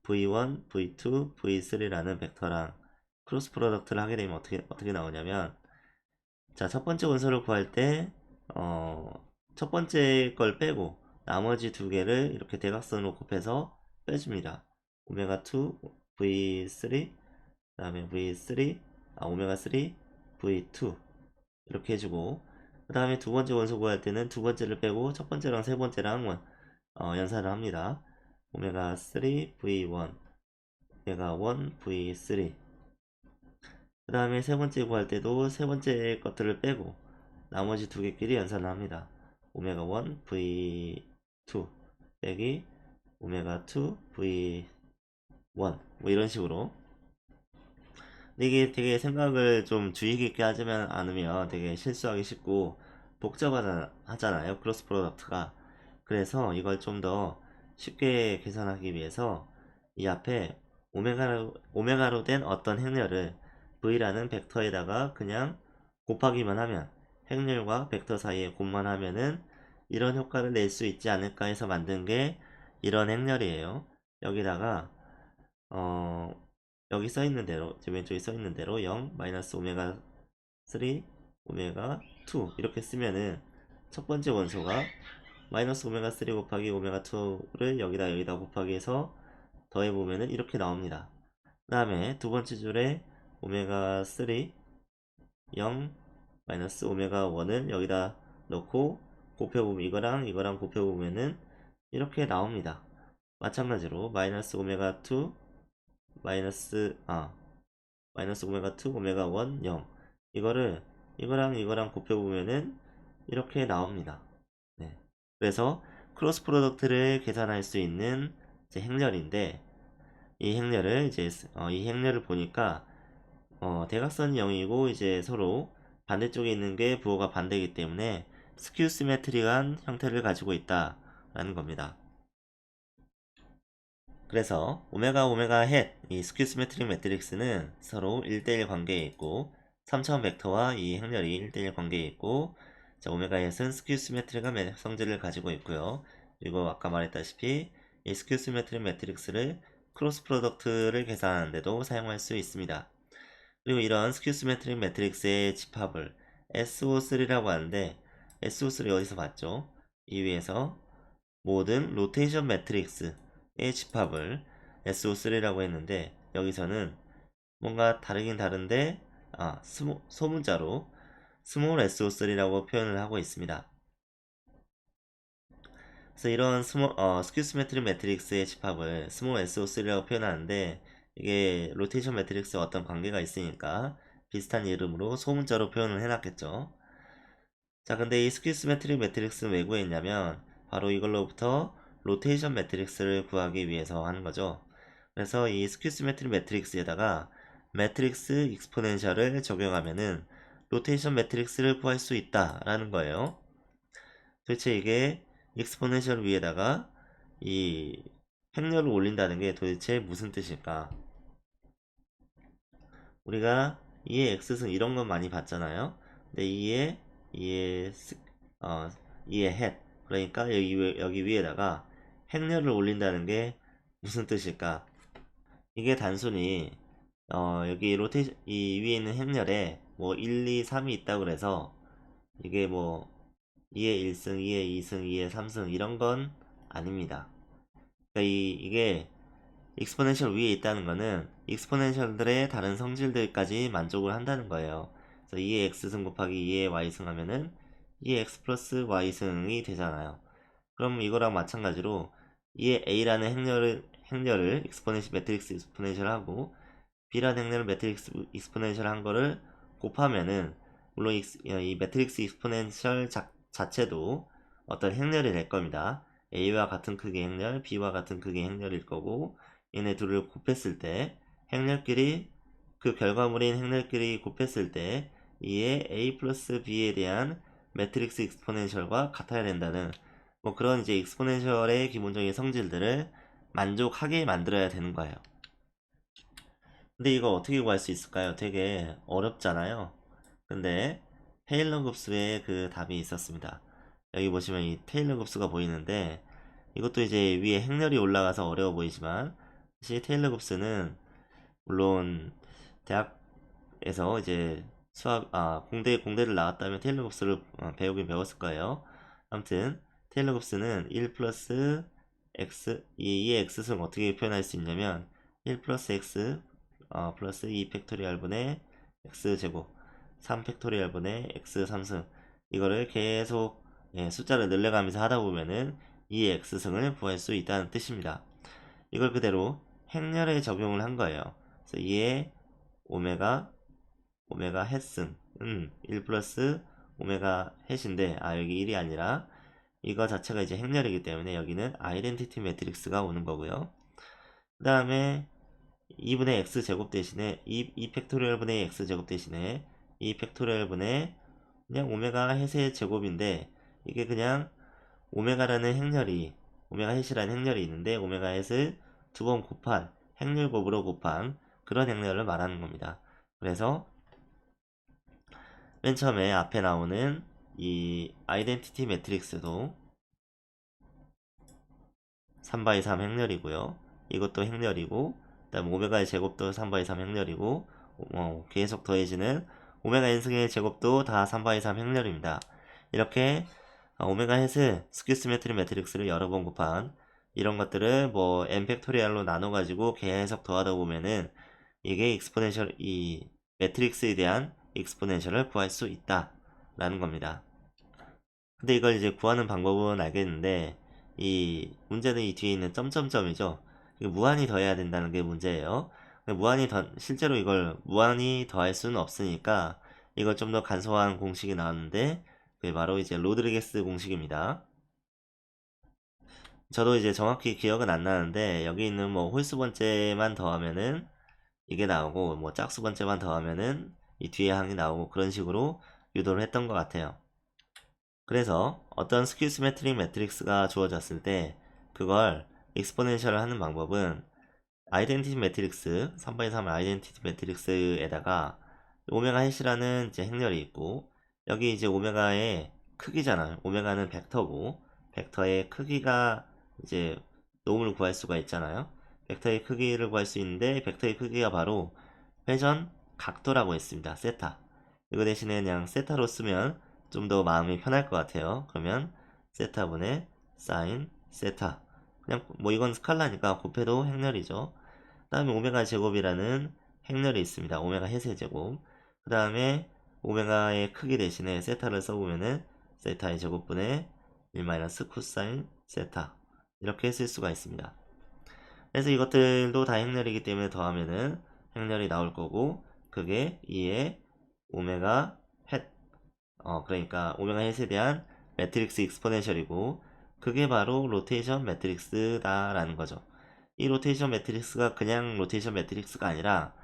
v1, v2, v3라는 벡터랑 크로스 프로덕트를 하게 되면 어떻게 나오냐면, 자, 첫 번째 원소를 구할 때 첫 번째 걸 빼고 나머지 두 개를 이렇게 대각선으로 곱해서 빼줍니다. 오메가 2 v3, 그 다음에 v3, 오메가 3 v2 이렇게 해주고, 그 다음에 두 번째 원소 구할 때는 두 번째를 빼고 첫 번째랑 세 번째랑 연산을 합니다. 오메가 3 v1, 오메가 1 v3. 그 다음에 세 번째 구할 때도 세 번째 것들을 빼고 나머지 두 개끼리 연산을 합니다. 오메가 1 v2 빼기 오메가 2 v1, 뭐 이런 식으로. 근데 이게 되게 생각을 좀 주의 깊게 하지만 않으면 되게 실수하기 쉽고 복잡하잖아요, 크로스 프로덕트가. 그래서 이걸 좀 더 쉽게 계산하기 위해서 이 앞에 오메가로 된 어떤 행렬을 v라는 벡터에다가 그냥 곱하기만 하면, 행렬과 벡터 사이에 곱만 하면은 이런 효과를 낼 수 있지 않을까 해서 만든 게 이런 행렬이에요. 여기다가 여기 써있는 대로, 제 왼쪽에 써있는 대로 0, 마이너스 오메가 3, 오메가 2 이렇게 쓰면은 첫 번째 원소가 마이너스 오메가 3 곱하기 오메가 2를 여기다 곱하기 해서 더해보면은 이렇게 나옵니다. 그 다음에 두 번째 줄에 오메가 3 0 마이너스 오메가 1을 여기다 넣고 곱해보면 이거랑 곱해보면은 이렇게 나옵니다. 마찬가지로 마이너스 오메가 2 마이너스 오메가 2 오메가 1 0, 이거랑 곱해보면은 이렇게 나옵니다. 네. 그래서 크로스 프로덕트를 계산할 수 있는 이제 행렬인데, 이 행렬을 보니까 대각선이 0이고 이제 서로 반대쪽에 있는 게 부호가 반대이기 때문에 스큐 시메트릭한 형태를 가지고 있다라는 겁니다. 그래서 오메가 헷, 이 스큐 시메트릭 매트릭스는 서로 1대1 관계에 있고 3차원 벡터와 이 행렬이 1대1 관계에 있고, 자, 오메가 헷은 스큐 시메트릭한 성질을 가지고 있고요. 그리고 아까 말했다시피 이 스큐 시메트릭 매트릭스를 크로스 프로덕트를 계산하는데도 사용할 수 있습니다. 그리고 이런 스큐 시메트릭 매트릭스의 집합을 SO3라고 하는데, SO3 어디서 봤죠? 이 위에서 모든 로테이션 매트릭스의 집합을 SO3라고 했는데, 여기서는 뭔가 다르긴 다른데 소문자로 스몰 SO3라고 표현을 하고 있습니다. 그래서 이런 스큐 시메트릭 매트릭스의 집합을 스몰 SO3라고 표현하는데, 이게 로테이션 매트릭스와 어떤 관계가 있으니까 비슷한 이름으로 소문자로 표현을 해놨겠죠. 자, 근데 이 스큐 시메트릭 매트릭스는 왜 구했냐면 바로 이걸로부터 로테이션 매트릭스를 구하기 위해서 하는 거죠. 그래서 이 스큐 시메트릭 매트릭스에다가 매트릭스 익스포넨셜을 적용하면은 로테이션 매트릭스를 구할 수 있다라는 거예요. 도대체 이게 익스포넨셜 위에다가 이 행렬을 올린다는 게 도대체 무슨 뜻일까? 우리가 2의 x승 이런 건 많이 봤잖아요. 근데 2의 헷, 그러니까 여기 위에다가 행렬을 올린다는 게 무슨 뜻일까? 이게 단순히 여기 로테이션 이 위에 있는 행렬에 뭐 1, 2, 3이 있다고 그래서 이게 뭐 2의 1승, 2의 2승, 2의 3승 이런 건 아닙니다. 그러니까 이게 익스포넨셜 위에 있다는 거는 익스포넨셜들의 다른 성질들까지 만족을 한다는 거예요. 그래서 2의 x승 곱하기 2의 y승 하면은 2의 x 플러스 y승이 되잖아요. 그럼 이거랑 마찬가지로 2의 a라는 행렬을 익스포넨셜 매트릭스 익스포넨셜 하고 b라는 행렬을 매트릭스 익스포넨셜 한 거를 곱하면은, 물론 이 매트릭스 익스포넨셜 자체도 어떤 행렬이 될 겁니다. a와 같은 크기의 행렬, b와 같은 크기의 행렬일 거고, 얘네 둘을 곱했을 때 행렬끼리, 그 결과물인 행렬끼리 곱했을 때 이의 a 플러스 b에 대한 매트릭스 익스포넨셜과 같아야 된다는 뭐 그런 이제 익스포넨셜의 기본적인 성질들을 만족하게 만들어야 되는 거예요. 근데 이거 어떻게 구할 수 있을까요? 되게 어렵잖아요. 근데 테일러 급수에 그 답이 있었습니다. 여기 보시면 이 테일러 급수가 보이는데, 이것도 이제 위에 행렬이 올라가서 어려워 보이지만 사실 테일러 곱스는 물론 대학에서 이제 공대를 나왔다면 테일러 곱스를 배우긴 배웠을 거예요. 아무튼 테일러 곱스는 1 플러스 x 이 x승 어떻게 표현할 수 있냐면 1 플러스 x 플러스 2 팩토리얼 분의 x 제곱 3 팩토리얼 분의 x 3승 이거를 계속 숫자를 늘려가면서 하다 보면은 이 x승을 구할 수 있다는 뜻입니다. 이걸 그대로 행렬에 적용을 한 거예요. 그래서 2의 오메가 햇승 1 플러스 오메가 햇인데 여기 1이 아니라 이거 자체가 이제 행렬이기 때문에 여기는 아이덴티티 매트릭스가 오는 거고요. 그 다음에 2분의 x 제곱 대신에 2 팩토리얼 분의 x 제곱 대신에 2 팩토리얼 분의 그냥 오메가 햇의 제곱인데 이게 그냥 오메가라는 행렬이 오메가 햇이라는 행렬이 있는데 오메가 햇을 두 번 곱한 행렬곱으로 곱한 그런 행렬을 말하는 겁니다. 그래서 맨 처음에 앞에 나오는 이 아이덴티티 매트릭스도 3x3 행렬이고요. 이것도 행렬이고 그 다음 오메가의 제곱도 3x3 행렬이고 계속 더해지는 오메가 n승의 제곱도 다 3x3 행렬입니다. 이렇게 오메가 햇을 스퀘어 시메트리 매트릭스를 여러 번 곱한 이런 것들을 뭐 n 팩토리얼로 나눠 가지고 계속 더하다 보면은 이게 익스포넨셜 이 매트릭스에 대한 익스포넨셜을 구할 수 있다 라는 겁니다. 근데 이걸 이제 구하는 방법은 알겠는데 이 문제는 이 뒤에 있는 점점점이죠. 이거 무한히 더해야 된다는 게 문제예요. 실제로 이걸 무한히 더할 수는 없으니까 이걸 좀 더 간소한 공식이 나왔는데 그게 바로 이제 로드리게스 공식입니다. 저도 이제 정확히 기억은 안 나는데 여기 있는 뭐 홀수 번째만 더하면은 이게 나오고 뭐 짝수 번째만 더하면은 이 뒤에 항이 나오고 그런 식으로 유도를 했던 것 같아요. 그래서 어떤 스퀘어 시메트릭 매트릭스가 주어졌을 때 그걸 익스포넨셜을 하는 방법은 아이덴티티 매트릭스 3x3 아이덴티티 매트릭스에다가 오메가 햇이라는 이제 행렬이 있고 여기 이제 오메가의 크기잖아요. 오메가는 벡터고 벡터의 크기가 이제 놈을 구할 수가 있잖아요. 벡터의 크기를 구할 수 있는데 벡터의 크기가 바로 회전 각도라고 했습니다. 세타. 이거 대신에 그냥 세타로 쓰면 좀 더 마음이 편할 것 같아요. 그러면 세타분의 사인 세타. 그냥 뭐 이건 스칼라니까 곱해도 행렬이죠. 그 다음에 오메가 제곱이라는 행렬이 있습니다. 오메가 햇의 제곱. 그 다음에 오메가의 크기 대신에 세타를 써보면은 세타의 제곱분의 1 코사인 세타. 이렇게 쓸 수가 있습니다. 그래서 이것들도 다 행렬이기 때문에 더하면은 행렬이 나올 거고 그게 2의 오메가 햇 그러니까 오메가 햇에 대한 매트릭스 익스포넨셜이고 그게 바로 로테이션 매트릭스다 라는 거죠. 이 로테이션 매트릭스가 그냥 로테이션 매트릭스가 아니라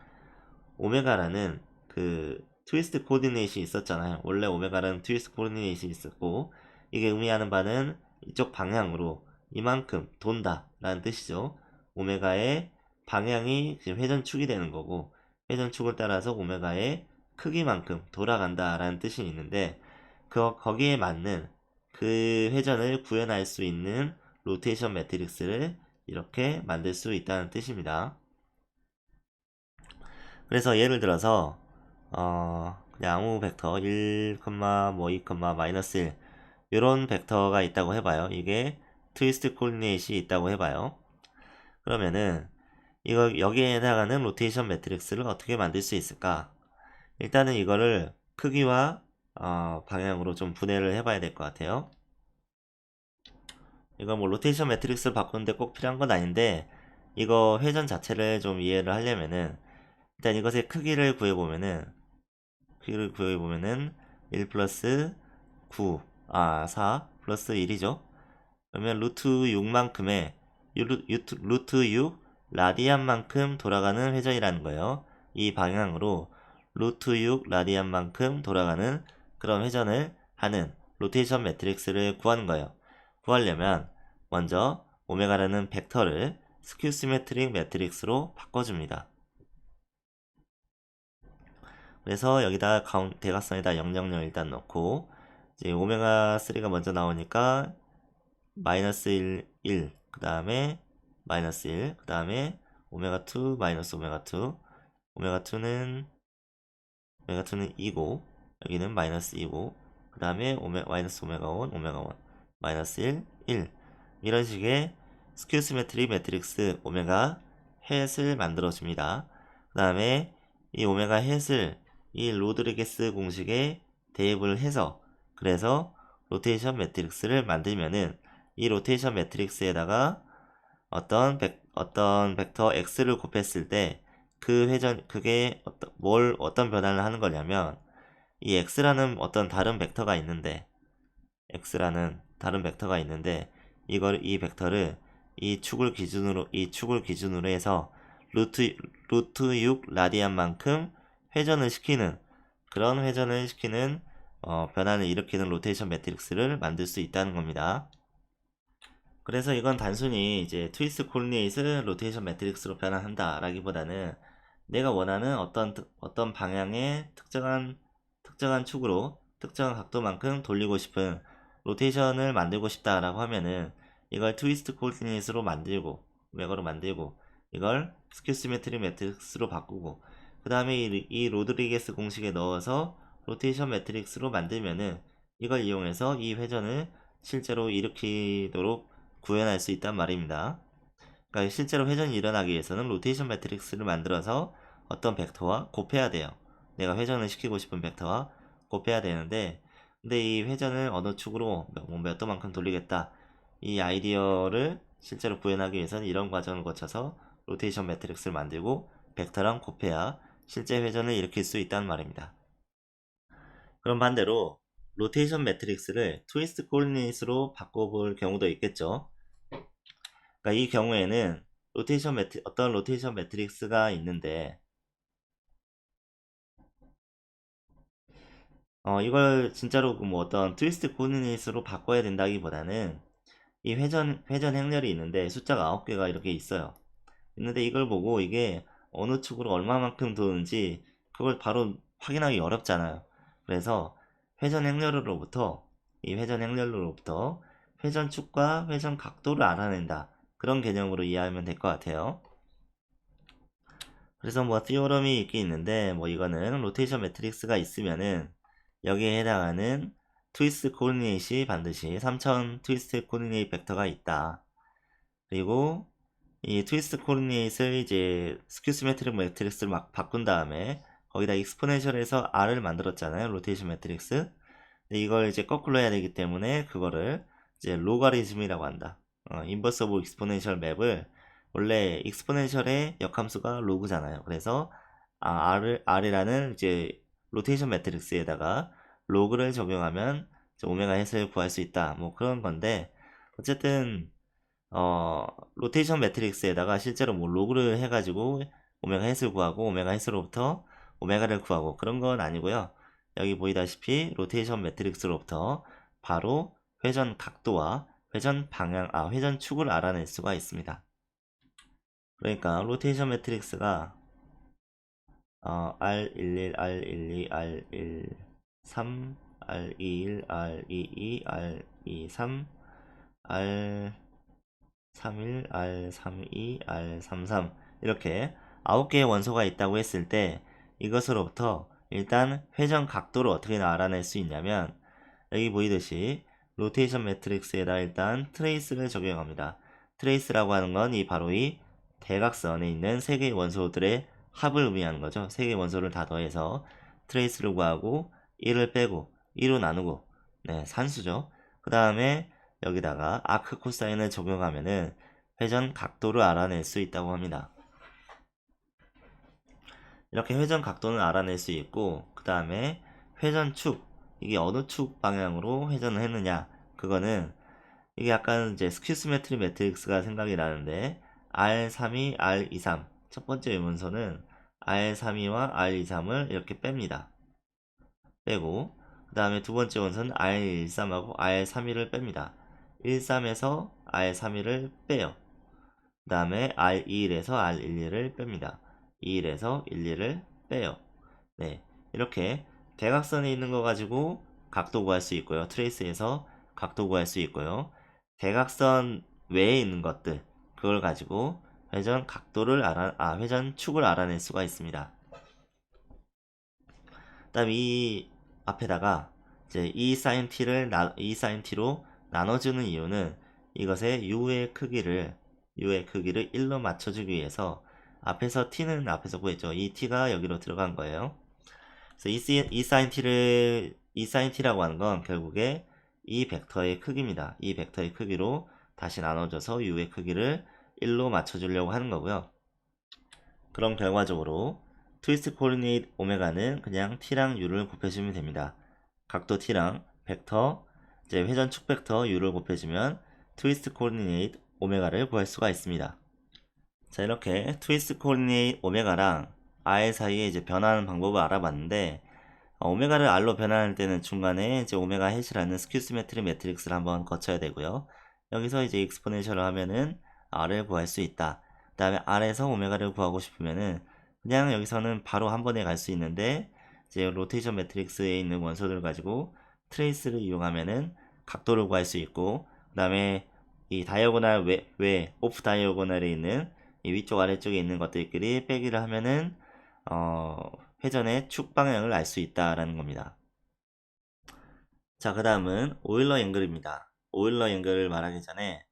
오메가라는 그 트위스트 코디네이션이 있었잖아요. 원래 오메가라는 트위스트 코디네이션이 있었고 이게 의미하는 바는 이쪽 방향으로 이만큼 돈다 라는 뜻이죠. 오메가의 방향이 지금 회전축이 되는 거고 회전축을 따라서 오메가의 크기만큼 돌아간다 라는 뜻이 있는데 거기에 맞는 그 회전을 구현할 수 있는 로테이션 매트릭스를 이렇게 만들 수 있다는 뜻입니다. 그래서 예를 들어서 그냥 아무 벡터 1, 뭐 2, 마이너스 1 이런 벡터가 있다고 해봐요. 이게 트위스트 코디네이트이 있다고 해봐요. 그러면은 이거 여기에 해당하는 로테이션 매트릭스를 어떻게 만들 수 있을까? 일단은 이거를 크기와 방향으로 좀 분해를 해봐야 될 것 같아요. 이거 뭐 로테이션 매트릭스를 바꾸는데 꼭 필요한 건 아닌데 이거 회전 자체를 좀 이해를 하려면은 일단 이것의 크기를 구해보면은 1 플러스 9 4 플러스 1이죠. 그러면 루트 6만큼의 루트 6 라디안만큼 돌아가는 회전이라는 거예요. 이 방향으로 루트 6 라디안만큼 돌아가는 그런 회전을 하는 로테이션 매트릭스를 구하는 거예요. 구하려면 먼저 오메가라는 벡터를 스퀘어 시메트릭 매트릭스로 바꿔줍니다. 그래서 여기다 대각선에다 000 일단 넣고 이제 오메가 3가 먼저 나오니까 마이너스 1 1, 그 다음에 마이너스 1, 그 다음에 오메가 2 마이너스 오메가 2, 오메가 2는 2고 여기는 마이너스 2고 그 다음에 마이너스 오메가 1 오메가 1 마이너스 1 1 이런 식의 스큐 시메트리 매트릭스 오메가 햇을 만들어 줍니다. 그 다음에 이 오메가 햇을 이 로드리게스 공식에 대입을 해서 그래서 로테이션 매트릭스를 만들면은 이 로테이션 매트릭스에다가 어떤 벡터 x를 곱했을 때 그 회전 그게 어떤 변화를 하는 거냐면 이 x라는 어떤 다른 벡터가 있는데 이 벡터를 이 축을 기준으로 해서 루트 6 라디안만큼 회전을 시키는 변화를 일으키는 로테이션 매트릭스를 만들 수 있다는 겁니다. 그래서 이건 단순히 이제 트위스트 코디네이트 로테이션 매트릭스로 변환한다 라기보다는 내가 원하는 어떤 방향의 특정한 축으로 특정한 각도만큼 돌리고 싶은 로테이션을 만들고 싶다라고 하면은 이걸 트위스트 코디네이트로 만들고 웨거로 만들고 이걸 스큐 시메트리 매트릭스로 바꾸고 그 다음에 이 로드리게스 공식에 넣어서 로테이션 매트릭스로 만들면은 이걸 이용해서 이 회전을 실제로 일으키도록 구현할 수 있단 말입니다. 그러니까 실제로 회전이 일어나기 위해서는 로테이션 매트릭스를 만들어서 어떤 벡터와 곱해야 돼요. 내가 회전을 시키고 싶은 벡터와 곱해야 되는데 근데 이 회전을 어느 축으로 몇 도만큼 돌리겠다 이 아이디어를 실제로 구현하기 위해서는 이런 과정을 거쳐서 로테이션 매트릭스를 만들고 벡터랑 곱해야 실제 회전을 일으킬 수 있다는 말입니다. 그럼 반대로 로테이션 매트릭스를 트위스트 코디네이트로 바꿔볼 경우도 있겠죠. 그러니까 이 경우에는 어떤 로테이션 매트릭스가 있는데 이걸 진짜로 뭐 어떤 트위스트 코디네이트로 바꿔야 된다기보다는 이 회전 행렬이 있는데 숫자가 9개가 이렇게 있어요. 있는데 이걸 보고 이게 어느 축으로 얼마만큼 도는지 그걸 바로 확인하기 어렵잖아요. 그래서 이 회전 행렬로부터 회전 축과 회전 각도를 알아낸다. 그런 개념으로 이해하면 될 것 같아요. 그래서 뭐 티오럼이 있긴 있는데 뭐 이거는 로테이션 매트릭스가 있으면은 여기에 해당하는 트위스트 코디네이트이 반드시 3000 트위스트 코디네이트 벡터가 있다. 그리고 이 트위스트 코디네이트를 이제 스큐 시메트릭 매트릭스를 막 바꾼 다음에 거기다 익스포넨셜에서 R을 만들었잖아요. 로테이션 매트릭스. 근데 이걸 이제 거꾸로 해야 되기 때문에 그거를 이제 로가리즘이라고 한다. 인버스 오브 익스포넨셜 맵을 원래 익스포넨셜의 역함수가 로그잖아요. 그래서 R이라는 이제 로테이션 매트릭스에다가 로그를 적용하면 오메가 햇을 구할 수 있다. 뭐 그런 건데 어쨌든 로테이션 매트릭스에다가 실제로 뭐 로그를 해가지고 오메가 햇을 구하고 오메가 햇으로부터 오메가를 구하고 그런 건 아니고요. 여기 보이다시피 로테이션 매트릭스로부터 바로 회전 각도와 회전 축을 알아낼 수가 있습니다. 그러니까 로테이션 매트릭스가 R11, R12, R13, R21, R22, R23, R31, R32, R33 이렇게 9개의 원소가 있다고 했을 때 이것으로부터 일단 회전 각도를 어떻게 알아낼 수 있냐면 여기 보이듯이 로테이션 매트릭스에다 일단 트레이스를 적용합니다. 트레이스라고 하는 건 바로 이 대각선에 있는 3개의 원소들의 합을 의미하는 거죠. 3개의 원소를 다 더해서 트레이스를 구하고 1을 빼고 2로 나누고 네, 산수죠. 그 다음에 여기다가 아크 코사인을 적용하면은 회전 각도를 알아낼 수 있다고 합니다. 이렇게 회전 각도는 알아낼 수 있고 그 다음에 회전 축 이게 어느 축 방향으로 회전을 했느냐 그거는 이게 약간 이제 스큐 시메트리 매트릭스가 생각이 나는데 R32, R23 첫 번째 원소는 R32와 R23을 이렇게 뺍니다. 빼고 그 다음에 두 번째 원소는 R13하고 R32를 뺍니다. 13에서 R32를 빼요. 그 다음에 R21에서 R12를 뺍니다. 21에서 12를 빼요. 네, 이렇게 대각선에 있는 거 가지고 각도 구할 수 있고요. 트레이스에서 각도 구할 수 있고요. 대각선 외에 있는 것들, 그걸 가지고 회전 각도를 회전 축을 알아낼 수가 있습니다. 그다음 이 앞에다가 이제 e sin t로 나눠주는 이유는 이것의 u의 크기를 1로 맞춰주기 위해서 앞에서 t는 앞에서 구했죠. 이 t가 여기로 들어간 거예요. 그래서 e sin t라고 하는 건 결국에 이 벡터의 크기입니다. 이 벡터의 크기로 다시 나눠줘서 u의 크기를 1로 맞춰주려고 하는 거고요. 그럼 결과적으로 트위스트 코디네이트 오메가는 그냥 t랑 u를 곱해주면 됩니다. 각도 t랑 벡터, 이제 회전 축 벡터 u를 곱해주면 트위스트 코디네이트 오메가를 구할 수가 있습니다. 자, 이렇게 트위스트 코디네이트 오메가랑 r 사이에 이제 변하는 방법을 알아봤는데, 오메가를 r로 변환할 때는 중간에 이제 오메가 햇이라는 스큐 시메트리 매트릭스를 한번 거쳐야 되고요. 여기서 이제 익스포넨셜을 하면은 r을 구할 수 있다. 그 다음에 r에서 오메가를 구하고 싶으면은 그냥 여기서는 바로 한 번에 갈 수 있는데, 이제 로테이션 매트릭스에 있는 원소들 가지고 트레이스를 이용하면은 각도를 구할 수 있고, 그 다음에 이 다이어고널 오프 다이어고널에 있는 이 위쪽 아래쪽에 있는 것들끼리 빼기를 하면은 회전의 축 방향을 알 수 있다라는 겁니다. 자, 그 다음은 오일러 앵글입니다. 오일러 앵글을 말하기 전에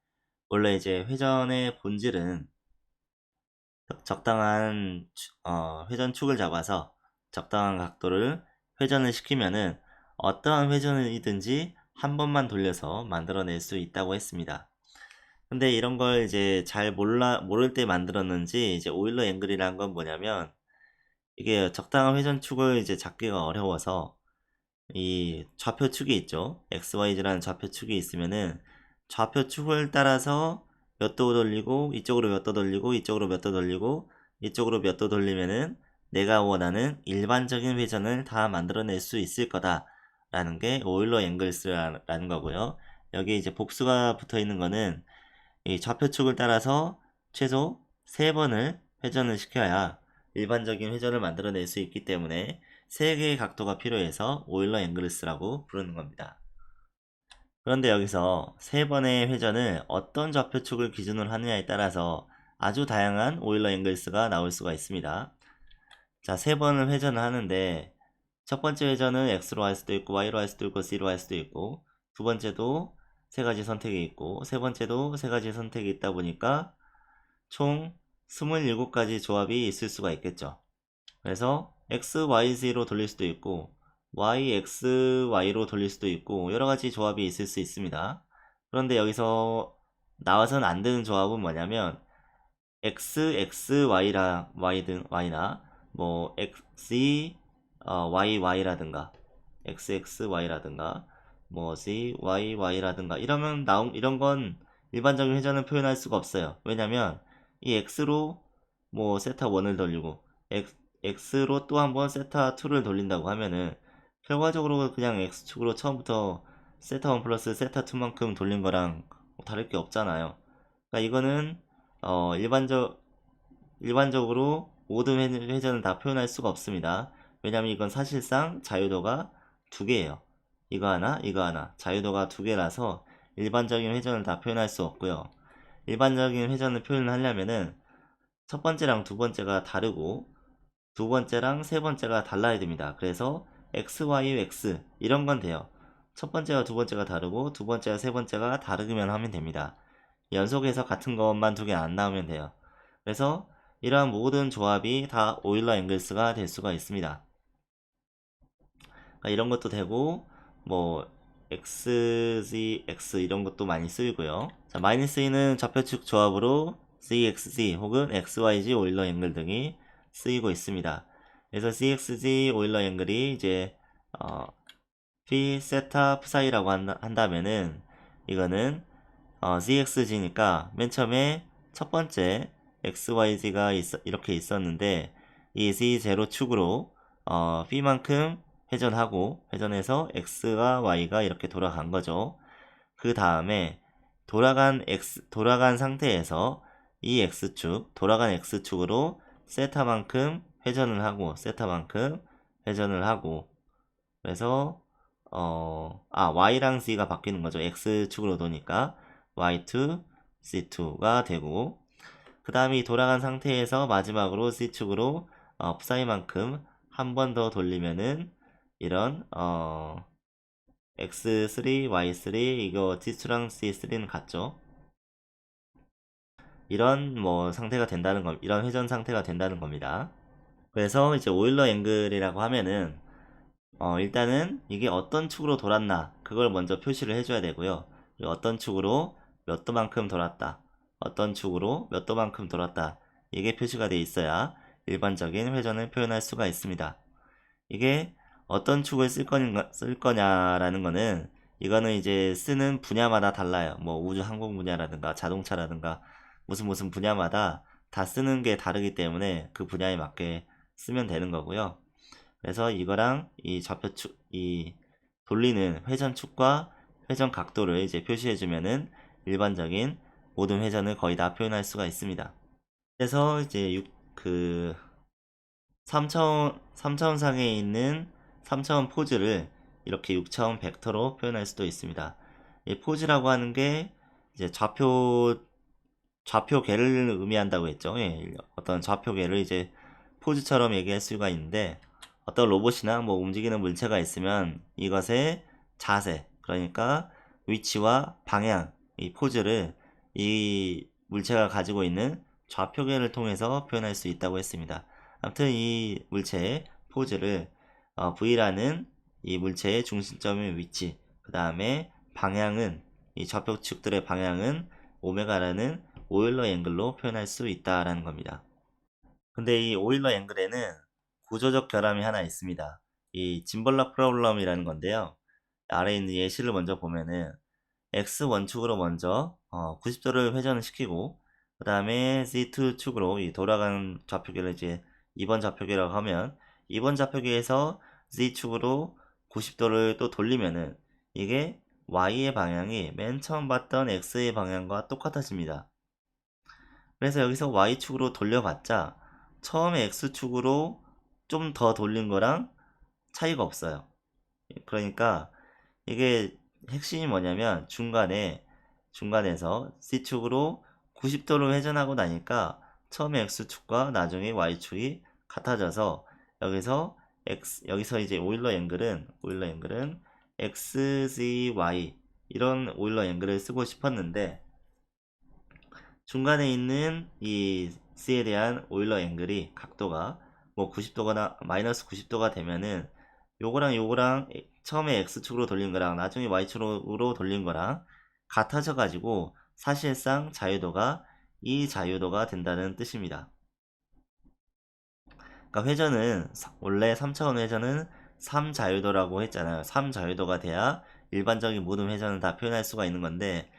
원래 이제 회전의 본질은 적당한 회전 축을 잡아서 적당한 각도를 회전을 시키면은 어떠한 회전이든지 한 번만 돌려서 만들어낼 수 있다고 했습니다. 근데 이런 걸 이제 잘 모를 때 만들었는지 이제 오일러 앵글이란 건 뭐냐면 이게 적당한 회전축을 이제 잡기가 어려워서 이 좌표축이 있죠. XYZ라는 좌표축이 있으면은 좌표축을 따라서 몇 도 돌리고 이쪽으로 몇 도 돌리고 이쪽으로 몇 도 돌리고 이쪽으로 몇 도 돌리면은 내가 원하는 일반적인 회전을 다 만들어낼 수 있을 거다 라는 게 오일러 앵글스라는 거고요. 여기 이제 복수가 붙어 있는 거는 이 좌표축을 따라서 최소 3번을 회전을 시켜야 일반적인 회전을 만들어낼 수 있기 때문에 3개의 각도가 필요해서 오일러 앵글스라고 부르는 겁니다. 그런데 여기서 3번의 회전을 어떤 좌표축을 기준으로 하느냐에 따라서 아주 다양한 오일러 앵글스가 나올 수가 있습니다. 자, 3번을 회전을 하는데 첫 번째 회전은 X로 할 수도 있고 Y로 할 수도 있고 Z로 할 수도 있고 두 번째도 3가지 선택이 있고 세 번째도 3가지 선택이 있다 보니까 총 27가지 조합이 있을 수가 있겠죠. 그래서 XYZ로 돌릴 수도 있고 YXY로 돌릴 수도 있고 여러가지 조합이 있을 수 있습니다. 그런데 여기서 나와서는 안 되는 조합은 뭐냐면 Y나 뭐 YY라든가 XXY라든가 뭐 ZYY라든가 이런 건 일반적인 회전을 표현할 수가 없어요. 왜냐면 이 X로 뭐 세타 1을 돌리고 X로 또 한번 세타 2를 돌린다고 하면은 결과적으로 그냥 X축으로 처음부터 세타 1 플러스 세타 2만큼 돌린 거랑 다를 게 없잖아요. 그러니까 이거는 일반적으로 모든 회전을 다 표현할 수가 없습니다. 왜냐면 이건 사실상 자유도가 2개예요. 이거 하나, 이거 하나. 자유도가 2개라서 일반적인 회전을 다 표현할 수 없고요. 일반적인 회전을 표현하려면은 첫 번째랑 두 번째가 다르고 두 번째랑 세 번째가 달라야 됩니다. 그래서 X, Y, X 이런 건 돼요. 첫 번째와 두 번째가 다르고 두 번째와 세 번째가 다르기만 하면 됩니다. 연속해서 같은 것만 두 개 안 나오면 돼요. 그래서 이러한 모든 조합이 다 오일러 앵글스가 될 수가 있습니다. 그러니까 이런 것도 되고 뭐 XZ, X 이런 것도 많이 쓰이고요. 자, 마이너스 2는 좌표축 조합으로 CXZ 혹은 XYZ 오일러 앵글 등이 쓰이고 있습니다. 그래서 CXZ 오일러 앵글이 이제 phi 세타 psi라고 한다면은 이거는 ZXG니까 맨 처음에 첫 번째 XYZ가 이렇게 있었는데 이 Z0 축으로 P만큼 회전해서 X가 Y가 이렇게 돌아간 거죠. 그 다음에 돌아간 상태에서 이 X축, 돌아간 X축으로 세타만큼 회전을 하고 그래서 Y랑 Z가 바뀌는 거죠. X축으로 도니까 Y2, C2가 되고, 그 다음에 이 돌아간 상태에서 마지막으로 C축으로 P사이만큼 한 번 더 돌리면은 이런 X3, Y3 이거 T2랑 C3는 같죠. 이런 뭐 상태가 된다는 겁, 이런 회전 상태가 된다는 겁니다. 그래서 이제 오일러 앵글이라고 하면은 일단은 이게 어떤 축으로 돌았나 그걸 먼저 표시를 해줘야 되고요. 그리고 어떤 축으로 몇 도만큼 돌았다, 어떤 축으로 몇 도만큼 돌았다, 이게 표시가 돼 있어야 일반적인 회전을 표현할 수가 있습니다. 이게 어떤 축을 쓸 거냐라는 거는, 이거는 이제 쓰는 분야마다 달라요. 뭐 우주 항공 분야라든가 자동차라든가 무슨 분야마다 다 쓰는 게 다르기 때문에 그 분야에 맞게 쓰면 되는 거고요. 그래서 이거랑 이 좌표축, 이 돌리는 회전축과 회전 각도를 이제 표시해 주면은 일반적인 모든 회전을 거의 다 표현할 수가 있습니다. 그래서 이제 그 3차원상에 있는 3차원 포즈를 이렇게 6차원 벡터로 표현할 수도 있습니다. 이 포즈라고 하는 게 이제 좌표계를 의미한다고 했죠. 예, 어떤 좌표계를 이제 포즈처럼 얘기할 수가 있는데, 어떤 로봇이나 뭐 움직이는 물체가 있으면 이것의 자세, 그러니까 위치와 방향, 이 포즈를 이 물체가 가지고 있는 좌표계를 통해서 표현할 수 있다고 했습니다. 아무튼 이 물체의 포즈를 V라는 이 물체의 중심점의 위치, 그 다음에 방향은, 이 좌표축들의 방향은 오메가라는 오일러 앵글로 표현할 수 있다라는 겁니다. 근데 이 오일러 앵글에는 구조적 결함이 하나 있습니다. 이 짐벌락 프로블럼이라는 건데요. 아래에 있는 예시를 먼저 보면은 X1축으로 먼저 90도를 회전을 시키고, 그 다음에 Z2축으로 이 돌아가는 좌표계를 이제 2번 좌표계라고 하면, 2번 좌표계에서 Z축으로 90도를 또 돌리면은 이게 Y의 방향이 맨 처음 봤던 X의 방향과 똑같아집니다. 그래서 여기서 Y축으로 돌려봤자 처음에 X축으로 좀 더 돌린 거랑 차이가 없어요. 그러니까 이게 핵심이 뭐냐면, 중간에서 C축으로 90도를 회전하고 나니까 처음에 X축과 나중에 Y축이 같아져서, 여기서 이제 오일러 앵글은 XZY 이런 오일러 앵글을 쓰고 싶었는데, 중간에 있는 이 C에 대한 오일러 앵글이 각도가 뭐 90도거나 마이너스 90도가 되면은 요거랑 처음에 X축으로 돌린 거랑 나중에 Y축으로 돌린 거랑 같아져 가지고 사실상 자유도가 이 자유도가 된다는 뜻입니다. 그러니까 원래 3차원 회전은 3자유도라고 했잖아요. 3자유도가 돼야 일반적인 모든 회전을 다 표현할 수가 있는 건데,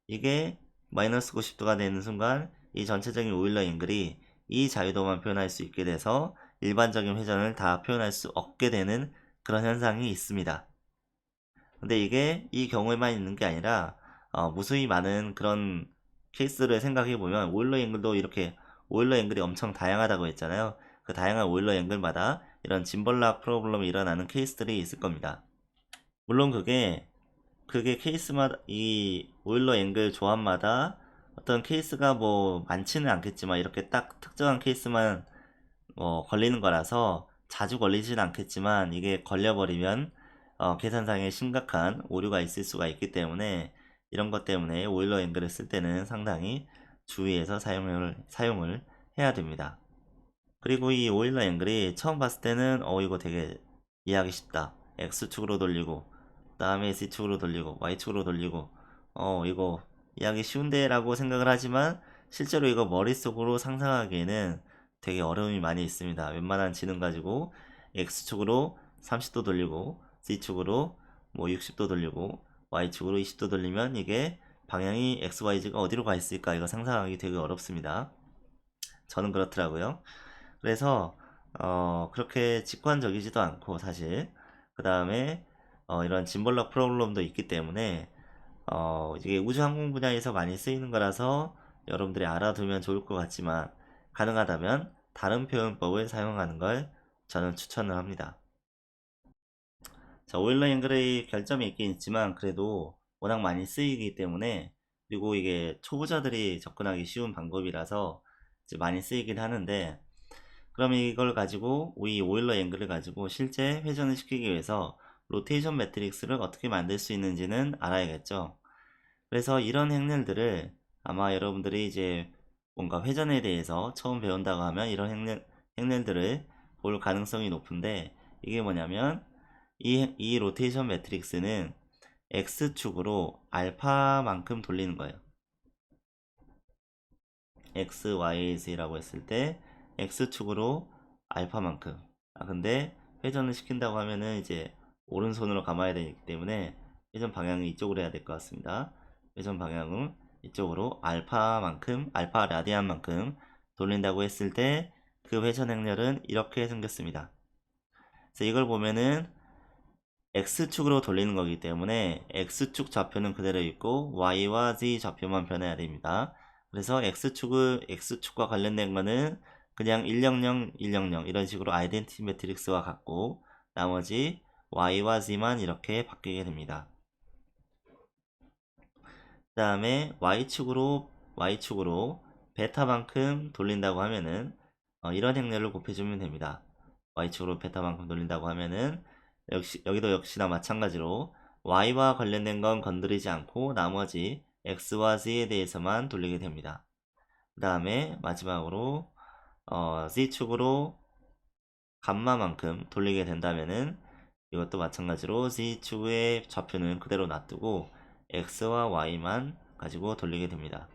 이게 마이너스 90도가 되는 순간 이 전체적인 오일러 앵글이 이 자유도만 표현할 수 있게 돼서 일반적인 회전을 다 표현할 수 없게 되는 그런 현상이 있습니다. 근데 이게 이 경우에만 있는 게 아니라 무수히 많은 그런 케이스를 생각해 보면, 오일러 앵글이 엄청 다양하다고 했잖아요. 그 다양한 오일러 앵글마다 이런 짐벌락 프로블럼이 일어나는 케이스들이 있을 겁니다. 물론 그게 케이스마다, 이 오일러 앵글 조합마다 어떤 케이스가 뭐 많지는 않겠지만 이렇게 딱 특정한 케이스만 걸리는 거라서 자주 걸리진 않겠지만, 이게 걸려버리면 계산상에 심각한 오류가 있을 수가 있기 때문에, 이런 것 때문에 오일러 앵글을 쓸 때는 상당히 주의해서 사용을 해야 됩니다. 그리고 이 오일러 앵글이 처음 봤을 때는 이거 되게 이해하기 쉽다, X축으로 돌리고 그 다음에 C축으로 돌리고 Y축으로 돌리고 이거 이해하기 쉬운데 라고 생각을 하지만, 실제로 이거 머릿속으로 상상하기에는 되게 어려움이 많이 있습니다. 웬만한 지능 가지고 X축으로 30도 돌리고 C축으로 뭐 60도 돌리고 Y축으로 20도 돌리면 이게 방향이 XYZ가 어디로 가 있을까, 이거 상상하기 되게 어렵습니다. 저는 그렇더라고요. 그래서 그렇게 직관적이지도 않고 사실, 그 다음에 이런 짐벌락 프로그램도 있기 때문에 이게 우주항공 분야에서 많이 쓰이는 거라서 여러분들이 알아두면 좋을 것 같지만, 가능하다면 다른 표현법을 사용하는 걸 저는 추천을 합니다. 자, 오일러 앵글의 결점이 있긴 있지만 그래도 워낙 많이 쓰이기 때문에 그리고 이게 초보자들이 접근하기 쉬운 방법이라서 이제 많이 쓰이긴 하는데, 그럼 이걸 가지고 이 오일러 앵글을 가지고 실제 회전을 시키기 위해서 로테이션 매트릭스를 어떻게 만들 수 있는지는 알아야겠죠. 그래서 이런 행렬들을 아마 여러분들이 이제 뭔가 회전에 대해서 처음 배운다고 하면 이런 행렬들을 볼 가능성이 높은데, 이게 뭐냐면 이 로테이션 매트릭스는 X축으로 알파만큼 돌리는 거예요. X, Y, Z라고 했을 때 X축으로 알파만큼. 근데 회전을 시킨다고 하면은 이제 오른손으로 감아야 되기 때문에 회전 방향은 이쪽으로 해야 될 것 같습니다. 회전 방향은 이쪽으로 알파만큼, 알파 라디안만큼 돌린다고 했을 때 그 회전 행렬은 이렇게 생겼습니다. 그래서 이걸 보면은 X축으로 돌리는 거기 때문에 X축 좌표는 그대로 있고 Y와 Z 좌표만 변해야 됩니다. 그래서 X축과 관련된 거는 그냥 100, 100 이런 식으로 아이덴티티 매트릭스와 같고, 나머지 Y와 Z만 이렇게 바뀌게 됩니다. 그 다음에 Y축으로 베타만큼 돌린다고 하면은 이런 행렬을 곱해주면 됩니다. Y축으로 베타만큼 돌린다고 하면은 여기도 역시나 마찬가지로 Y와 관련된 건 건드리지 않고 나머지 X와 Z에 대해서만 돌리게 됩니다. 그 다음에 마지막으로 Z축으로 감마만큼 돌리게 된다면은 이것도 마찬가지로 Z축의 좌표는 그대로 놔두고 X와 Y만 가지고 돌리게 됩니다.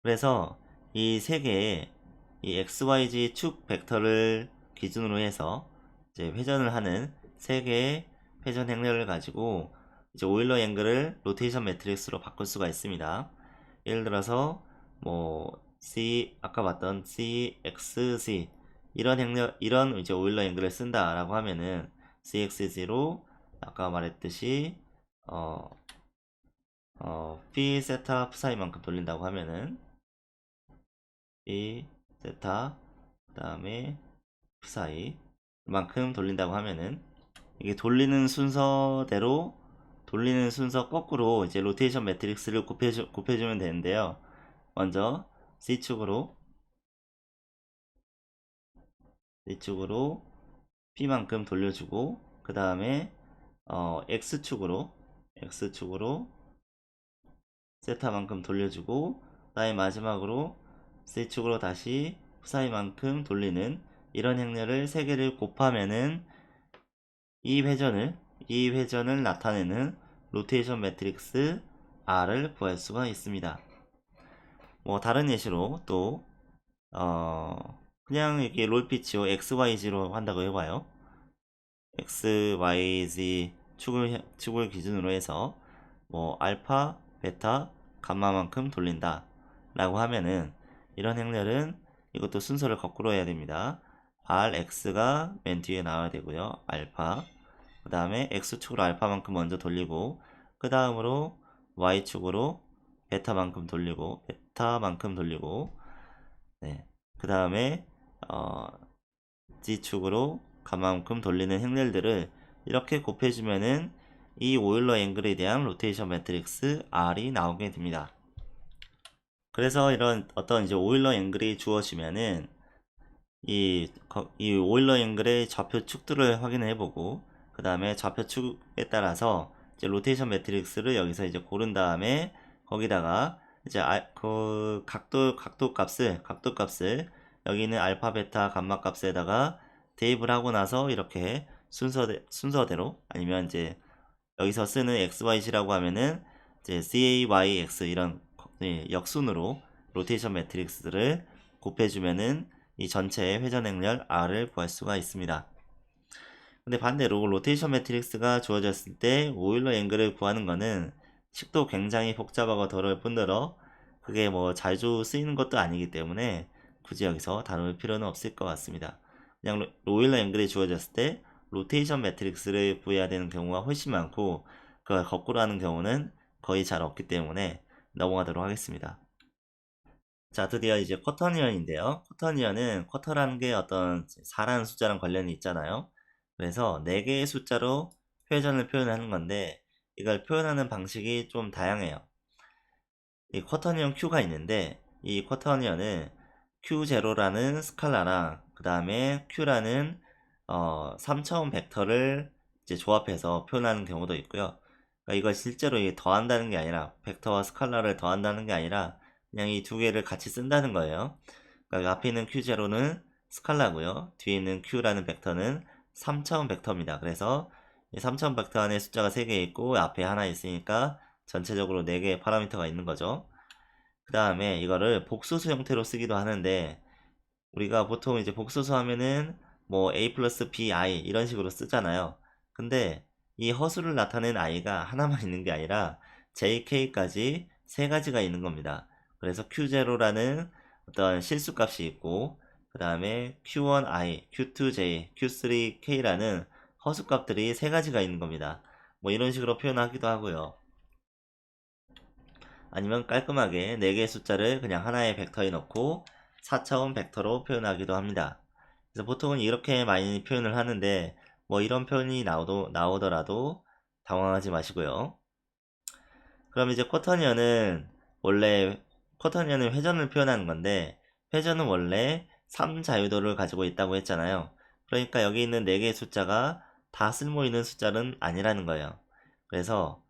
그래서 이 세 개의 이 XYZ 축 벡터를 기준으로 해서 이제 회전을 하는 세 개의 회전 행렬을 가지고 이제 오일러 앵글을 로테이션 매트릭스로 바꿀 수가 있습니다. 예를 들어서 뭐 아까 봤던 CXZ 이런 이제 오일러 앵글을 쓴다라고 하면은 CXZ로 아까 말했듯이 어, phi 세타 psi만큼 돌린다고 하면은 phi 세타 그 다음에 psi 만큼 돌린다고 하면은 이게 돌리는 순서 거꾸로 이제 로테이션 매트릭스를 곱해주면 되는데요. 먼저 C축으로 P만큼 돌려주고, 그 다음에 X축으로 세타만큼 돌려주고, 그 다음에 마지막으로 C축으로 다시 Psi만큼 돌리는 이런 행렬을 3개를 곱하면은 이 회전을 나타내는 로테이션 매트릭스 R을 구할 수가 있습니다. 뭐 다른 예시로 또 그냥 이렇게 롤피치로 XYZ로 한다고 해봐요. XYZ 축을 기준으로 해서 뭐 알파, 베타, 감마만큼 돌린다 라고 하면은 이런 행렬은 이것도 순서를 거꾸로 해야 됩니다. RX가 맨 뒤에 나와야 되고요. 알파, 그 다음에 X축으로 알파만큼 먼저 돌리고, 그 다음으로 Y축으로 베타만큼 돌리고, 네. 그 다음에 G축으로 가만큼 돌리는 행렬들을 이렇게 곱해주면은 이 오일러 앵글에 대한 로테이션 매트릭스 R이 나오게 됩니다. 그래서 이런 어떤 이제 오일러 앵글이 주어지면은 이 오일러 앵글의 좌표 축들을 확인을 해보고, 그 다음에 좌표 축에 따라서 이제 로테이션 매트릭스를 여기서 이제 고른 다음에 거기다가 이제 그 각도 값을 여기는 알파, 베타, 감마 값에다가 대입을 하고 나서 이렇게 순서대로, 아니면 이제 여기서 쓰는 XYZ라고 하면은 이제 CAYX 이런 역순으로 로테이션 매트릭스를 곱해주면은 이 전체의 회전 행렬 R을 구할 수가 있습니다. 근데 반대로 로테이션 매트릭스가 주어졌을 때 오일러 앵글을 구하는 것은 식도 굉장히 복잡하고 더러울 뿐더러 그게 뭐 자주 쓰이는 것도 아니기 때문에 굳이 여기서 다룰 필요는 없을 것 같습니다. 그냥 오일러 앵글이 주어졌을 때 로테이션 매트릭스를 구해야 되는 경우가 훨씬 많고, 그걸 거꾸로 하는 경우는 거의 잘 없기 때문에 넘어가도록 하겠습니다. 자, 드디어 이제 쿼터니언인데요. 쿼터니언은 쿼터라는 게 어떤 4라는 숫자랑 관련이 있잖아요. 그래서 4개의 숫자로 회전을 표현하는 건데, 이걸 표현하는 방식이 좀 다양해요. 이 쿼터니언 Q가 있는데 이 쿼터니언은 Q0라는 스칼라랑 그 다음에 Q라는 3차원 벡터를 이제 조합해서 표현하는 경우도 있고요. 그러니까 이걸 실제로 더한다는 게 아니라 벡터와 스칼라를 더한다는 게 아니라 그냥 이 두 개를 같이 쓴다는 거예요. 그러니까 앞에 있는 Q0는 스칼라고요. 뒤에 있는 Q라는 벡터는 3차원 벡터입니다. 그래서 이 3차원 벡터 안에 숫자가 3개 있고 앞에 하나 있으니까 전체적으로 4개의 파라미터가 있는 거죠. 그 다음에 이거를 복소수 형태로 쓰기도 하는데 우리가 보통 이제 복소수 하면은 뭐 a 플러스 bi 이런 식으로 쓰잖아요. 근데 이 허수를 나타낸 i가 하나만 있는 게 아니라 jk까지 세 가지가 있는 겁니다. 그래서 q0라는 어떤 실수값이 있고 그 다음에 q1i, q2j, q3k라는 허수값들이 세 가지가 있는 겁니다. 뭐 이런 식으로 표현하기도 하고요. 아니면 깔끔하게 4개의 숫자를 그냥 하나의 벡터에 넣고 4차원 벡터로 표현하기도 합니다. 그래서 보통은 이렇게 많이 표현을 하는데 뭐 이런 표현이 나오더라도 당황하지 마시고요. 그럼 이제 쿼터니언은 원래 쿼터니언은 회전을 표현하는 건데 회전은 원래 3자유도를 가지고 있다고 했잖아요. 그러니까 여기 있는 4개의 숫자가 다 쓸모 있는 숫자는 아니라는 거예요. 그래서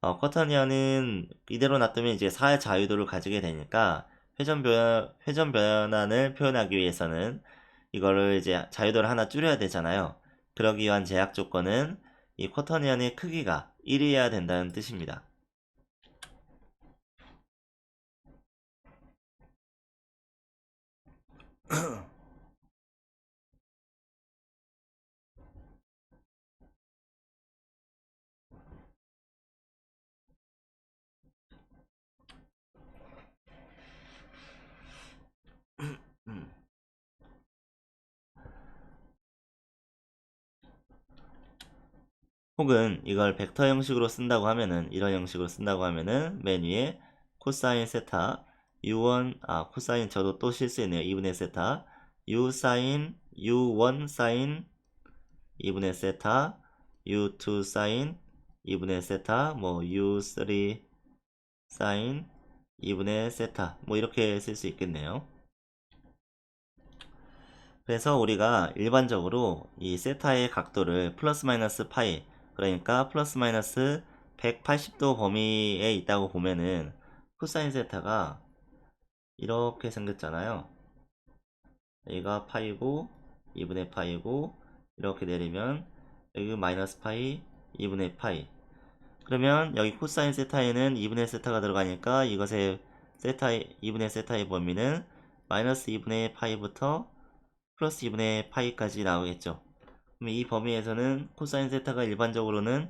쿼터니언은 이대로 놔두면 이제 4의 자유도를 가지게 되니까 회전 변환을 표현하기 위해서는 이거를 이제 자유도를 하나 줄여야 되잖아요. 그러기 위한 제약 조건은 이 쿼터니언의 크기가 1이어야 된다는 뜻입니다. 혹은 이걸 벡터 형식으로 쓴다고 하면은 이런 형식으로 쓴다고 하면은 맨 위에 코사인 세타 u1 코사인 저도 또 실수했네요. 2분의 세타 u 사인 u1 사인 2분의 세타 u2 사인 2분의 세타 뭐 u3 사인 2분의 세타 뭐 이렇게 쓸 수 있겠네요. 그래서 우리가 일반적으로 이 세타의 각도를 플러스 마이너스 파이 그러니까 플러스 마이너스 180도 범위에 있다고 보면은 코사인 세타가 이렇게 생겼잖아요. 여기가 파이고 2분의 파이고 이렇게 내리면 여기 마이너스 파이 2분의 파이 그러면 여기 코사인 세타에는 2분의 세타가 들어가니까 이것의 세타의 2분의 세타의 범위는 마이너스 2분의 파이부터 플러스 2분의 파이까지 나오겠죠. 그럼 이 범위에서는 코사인 세타가 일반적으로는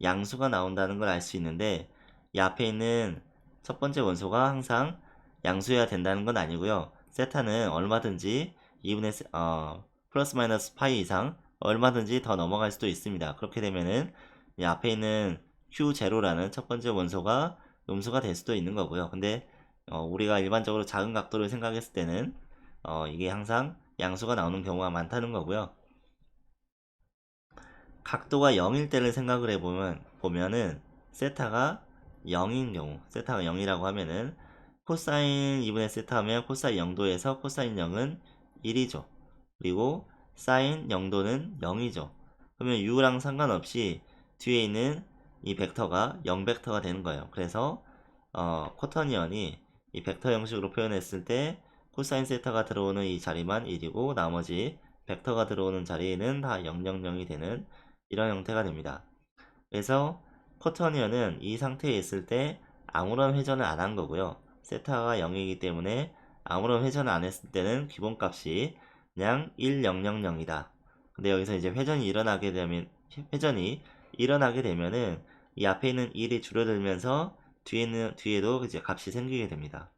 양수가 나온다는 걸 알 수 있는데 이 앞에 있는 첫 번째 원소가 항상 양수여야 된다는 건 아니고요. 세타는 얼마든지 2분의 플러스 마이너스 파이 이상 얼마든지 더 넘어갈 수도 있습니다. 그렇게 되면은 이 앞에 있는 Q0라는 첫 번째 원소가 음수가 될 수도 있는 거고요. 근데 우리가 일반적으로 작은 각도를 생각했을 때는 이게 항상 양수가 나오는 경우가 많다는 거고요. 각도가 0일 때를 생각을 보면은 세타가 0인 경우 세타가 0이라고 하면은 코사인 2분의 세타 하면 코사인 0도에서 코사인 0은 1이죠. 그리고 사인 0도는 0이죠. 그러면 u랑 상관없이 뒤에 있는 이 벡터가 0벡터가 되는 거예요. 그래서 쿼터니언이 이 벡터 형식으로 표현했을 때 코사인 세타가 들어오는 이 자리만 1이고 나머지 벡터가 들어오는 자리에는 다 000이 되는 이런 형태가 됩니다. 그래서 쿼터니언은 이 상태에 있을 때 아무런 회전을 안 한 거고요. 세타가 0이기 때문에 아무런 회전을 안 했을 때는 기본값이 그냥 1000이다. 근데 여기서 이제 회전이 일어나게 되면은 이 앞에 있는 1이 줄어들면서 뒤에도 이제 값이 생기게 됩니다.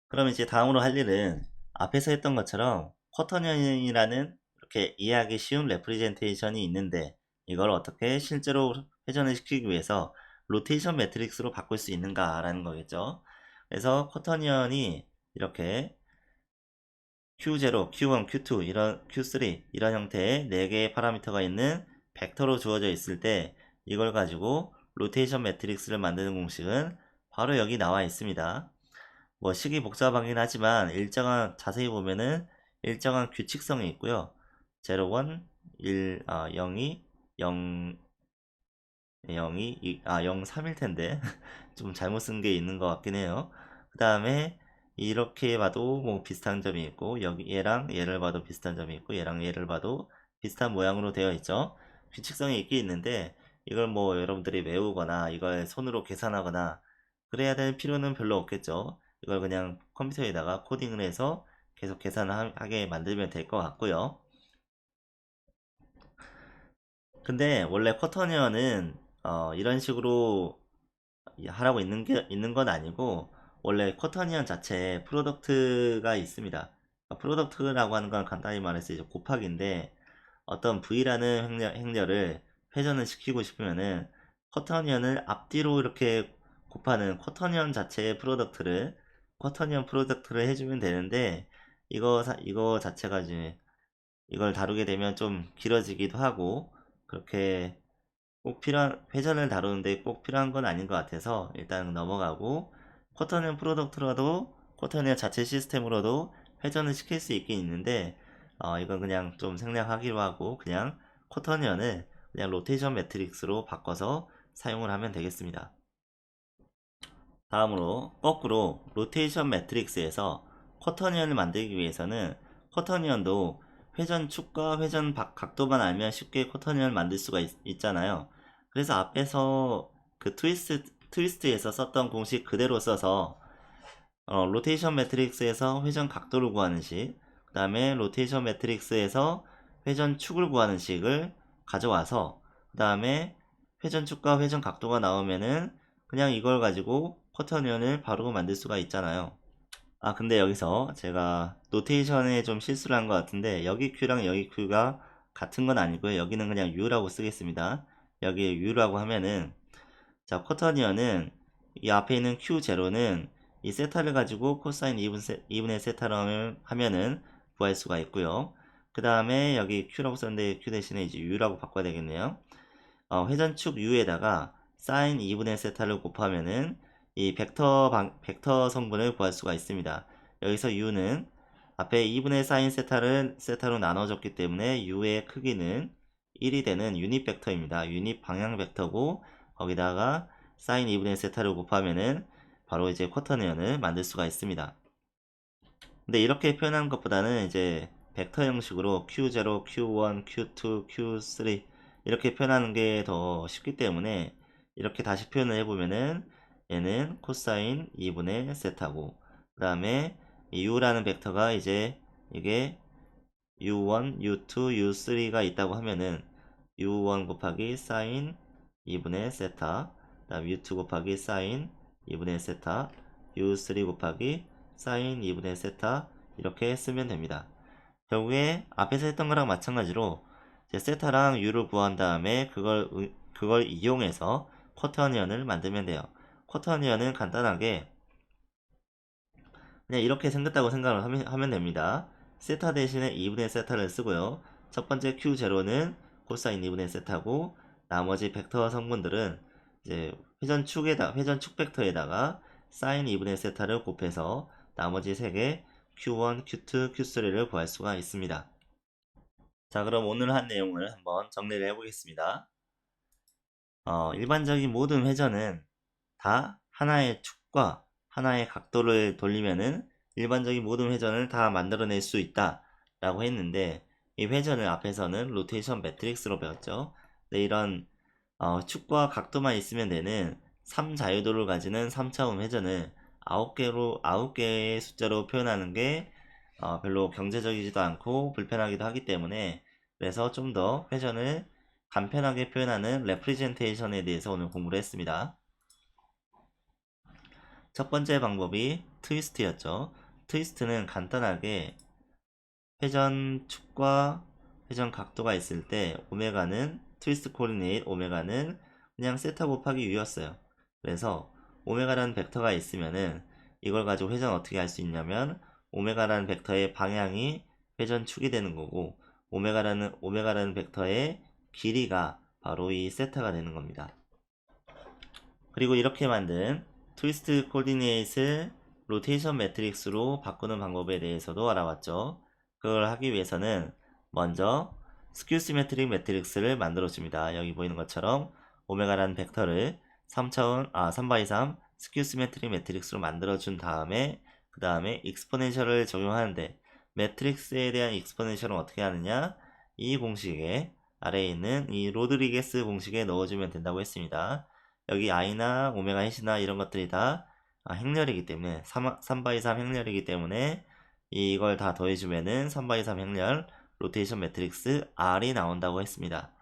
그럼 이제 다음으로 할 일은 앞에서 했던 것처럼 쿼터니언이라는 이렇게 이해하기 쉬운 레프리젠테이션이 있는데 이걸 어떻게 실제로 회전을 시키기 위해서 로테이션 매트릭스로 바꿀 수 있는가라는 거겠죠. 그래서 쿼터니언이 이렇게 Q0, Q1, Q2, Q3 이런 형태의 4개의 파라미터가 있는 벡터로 주어져 있을 때 이걸 가지고 로테이션 매트릭스를 만드는 공식은 바로 여기 나와 있습니다. 뭐 식이 복잡하긴 하지만 자세히 보면은 일정한 규칙성이 있고요. 0, 1, 0이 0, 0이 0, 3일 텐데 좀 잘못 쓴 게 있는 것 같긴 해요. 그 다음에 이렇게 봐도 뭐 비슷한 점이 있고 여기 얘랑 얘를 봐도 비슷한 점이 있고 얘랑 얘를 봐도 비슷한 모양으로 되어 있죠. 규칙성이 있긴 있는데 이걸 뭐 여러분들이 외우거나 이걸 손으로 계산하거나 그래야 될 필요는 별로 없겠죠. 이걸 그냥 컴퓨터에다가 코딩을 해서 계속 계산하게 만들면 될 것 같고요. 근데 원래 쿼터니언은 이런 식으로 하라고 있는 건 아니고 원래 쿼터니언 자체에 프로덕트가 있습니다. 프로덕트라고 하는 건 간단히 말해서 이제 곱하기인데 어떤 V라는 행렬을 회전을 시키고 싶으면은 쿼터니언을 앞뒤로 이렇게 곱하는 쿼터니언 프로덕트를 해주면 되는데 이거 자체가 이제 이걸 다루게 되면 좀 길어지기도 하고 그렇게 꼭 필요한 회전을 다루는데 꼭 필요한 건 아닌 것 같아서 일단 넘어가고 쿼터니언 자체 시스템으로도 회전을 시킬 수 있긴 있는데 이건 그냥 좀 생략하기로 하고 그냥 쿼터니언을 그냥 로테이션 매트릭스로 바꿔서 사용을 하면 되겠습니다. 다음으로 거꾸로 로테이션 매트릭스에서 쿼터니언을 만들기 위해서는 쿼터니언도 회전 축과 회전 각도만 알면 쉽게 쿼터니언을 만들 수가 있잖아요. 그래서 앞에서 그 트위스트에서 썼던 공식 그대로 써서 로테이션 매트릭스에서 회전 각도를 구하는 식, 그 다음에 로테이션 매트릭스에서 회전 축을 구하는 식을 가져와서 그 다음에 회전 축과 회전 각도가 나오면은 그냥 이걸 가지고 쿼터니언을 바로 만들 수가 있잖아요. 근데 여기서 제가 노테이션에 좀 실수를 한 것 같은데 여기 Q랑 여기 Q가 같은 건 아니고요. 여기는 그냥 U라고 쓰겠습니다. 여기에 U라고 하면은 자, 쿼터니언은 이 앞에 있는 Q0는 이 세타를 가지고 코사인 2분의 세타를 하면은 구할 수가 있고요. 그 다음에 여기 Q라고 썼는데 Q 대신에 이제 U라고 바꿔야 되겠네요. 회전축 U에다가 사인 2분의 세타를 곱하면은 이 벡터 성분을 구할 수가 있습니다. 여기서 U는 앞에 2분의 사인 세타로 나눠졌기 때문에 U의 크기는 1이 되는 유닛 벡터입니다. 유닛 방향 벡터고 거기다가 사인 2분의 세타를 곱하면은 바로 이제 쿼터니언을 만들 수가 있습니다. 근데 이렇게 표현하는 것보다는 이제 벡터 형식으로 Q0, Q1, Q2, Q3 이렇게 표현하는 게 더 쉽기 때문에 이렇게 다시 표현을 해보면은 얘는 코사인 2분의 세타고 그 다음에 U라는 벡터가 이제 이게 U1, U2, U3가 있다고 하면은 U1 곱하기 사인 2분의 세타 그 다음 U2 곱하기 사인 2분의 세타 U3 곱하기 사인 2분의 세타 이렇게 쓰면 됩니다. 결국에 앞에서 했던 거랑 마찬가지로 세타랑 U를 구한 다음에 그걸 이용해서 쿼터니언을 만들면 돼요. 쿼터니언은 간단하게 그냥 이렇게 생겼다고 생각을 하면 됩니다. 세타 대신에 2분의 세타를 쓰고요. 첫 번째 Q0는 코사인 2분의 세타고 나머지 벡터 성분들은 이제 회전축 벡터에다가 사인 2분의 세타를 곱해서 나머지 3개 Q1, Q2, Q3를 구할 수가 있습니다. 자, 그럼 오늘 한 내용을 한번 정리를 해보겠습니다. 일반적인 모든 회전은 다 하나의 축과 하나의 각도를 돌리면은 일반적인 모든 회전을 다 만들어낼 수 있다 라고 했는데 이 회전을 앞에서는 로테이션 매트릭스로 배웠죠. 근데 이런 축과 각도만 있으면 되는 3자유도를 가지는 3차원 회전을 9개의 숫자로 표현하는 게 별로 경제적이지도 않고 불편하기도 하기 때문에 그래서 좀 더 회전을 간편하게 표현하는 레프리젠테이션에 대해서 오늘 공부를 했습니다. 첫 번째 방법이 트위스트였죠. 트위스트는 간단하게 회전축과 회전 각도가 있을 때 오메가는 트위스트 코디네이트 오메가는 그냥 세타 곱하기 U였어요. 그래서 오메가라는 벡터가 있으면은 이걸 가지고 회전 어떻게 할 수 있냐면 오메가라는 벡터의 방향이 회전축이 되는 거고 오메가라는 벡터의 길이가 바로 이 세타가 되는 겁니다. 그리고 이렇게 만든 트위스트 코디네이트를 로테이션 매트릭스로 바꾸는 방법에 대해서도 알아봤죠. 그걸 하기 위해서는 먼저 스큐 시메트릭 매트릭스를 만들어 줍니다. 여기 보이는 것처럼 오메가라는 벡터를 3x3 스큐 시메트릭 매트릭스로 만들어 준 다음에 그 다음에 익스포넨셜을 적용하는데 매트릭스에 대한 익스포넨셜은 어떻게 하느냐, 이 공식에 아래에 있는 이 로드리게스 공식에 넣어주면 된다고 했습니다. 여기 i나 오메가 햇이나 이런 것들이 다 행렬이기 때문에 3x3 행렬이기 때문에 이걸 다 더해주면은 3x3 행렬 로테이션 매트릭스 R이 나온다고 했습니다.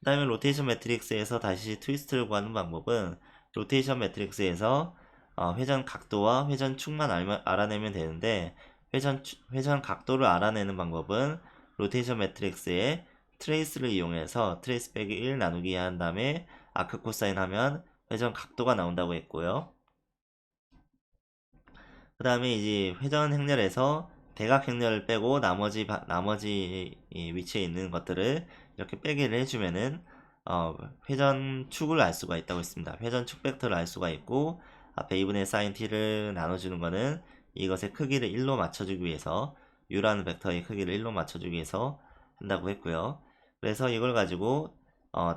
그 다음에 로테이션 매트릭스에서 다시 트위스트를 구하는 방법은 로테이션 매트릭스에서 회전 각도와 회전 축만 알아내면 되는데 회전 각도를 알아내는 방법은 로테이션 매트릭스의 트레이스를 이용해서 트레이스 빼기 1 나누기 한 다음에 아크 코사인 하면 회전 각도가 나온다고 했고요. 그 다음에 이제 회전 행렬에서 대각 행렬을 빼고 나머지 위치에 있는 것들을 이렇게 빼기를 해주면은 회전 축을 알 수가 있다고 했습니다. 회전 축 벡터를 알 수가 있고 앞에 2분의 사인 t를 나눠주는 거는 이것의 크기를 1로 맞춰주기 위해서 u라는 벡터의 크기를 1로 맞춰주기 위해서 한다고 했고요. 그래서 이걸 가지고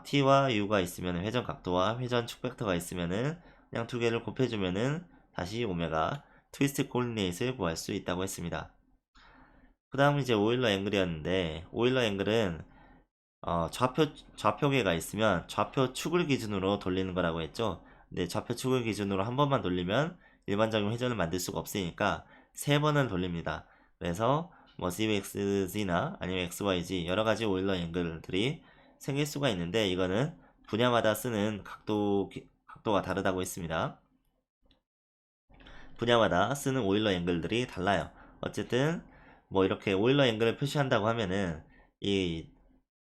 t와 u가 있으면 회전 각도와 회전 축 벡터가 있으면은 그냥 두 개를 곱해주면은 다시 오메가 트위스트 코디네이트를 구할 수 있다고 했습니다. 그 다음 이제 오일러 앵글이었는데 오일러 앵글은 좌표계가 있으면 좌표 축을 기준으로 돌리는 거라고 했죠. 근데 좌표 축을 기준으로 한 번만 돌리면 일반적인 회전을 만들 수가 없으니까 세 번을 돌립니다. 그래서 뭐 CXZ나 아니면 XYZ 여러가지 오일러 앵글들이 생길 수가 있는데 이거는 분야마다 쓰는 각도가 다르다고 했습니다. 분야마다 쓰는 오일러 앵글들이 달라요. 어쨌든 뭐 이렇게 오일러 앵글을 표시한다고 하면은 이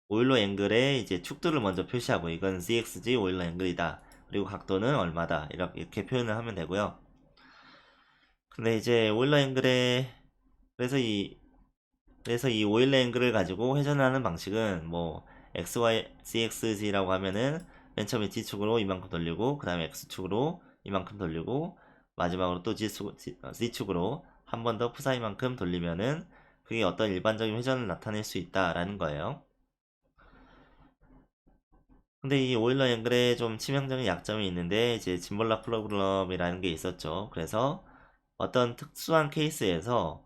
오일러 앵글의 이제 축도를 먼저 표시하고 이건 ZXG 오일러 앵글이다. 그리고 각도는 얼마다. 이렇게 표현을 하면 되고요. 근데 이제 오일러 앵글의 그래서 이 오일러 앵글을 가지고 회전하는 방식은 뭐 XY, CXG라고 하면은 맨 처음에 G축으로 이만큼 돌리고 그 다음에 X축으로 이만큼 돌리고 마지막으로 또 Z축으로 한 번 더 푸사이만큼 돌리면은 그게 어떤 일반적인 회전을 나타낼 수 있다라는 거예요. 근데 이 오일러 앵글에 좀 치명적인 약점이 있는데 이제 짐볼락 프로그램이라는 게 있었죠. 그래서 어떤 특수한 케이스에서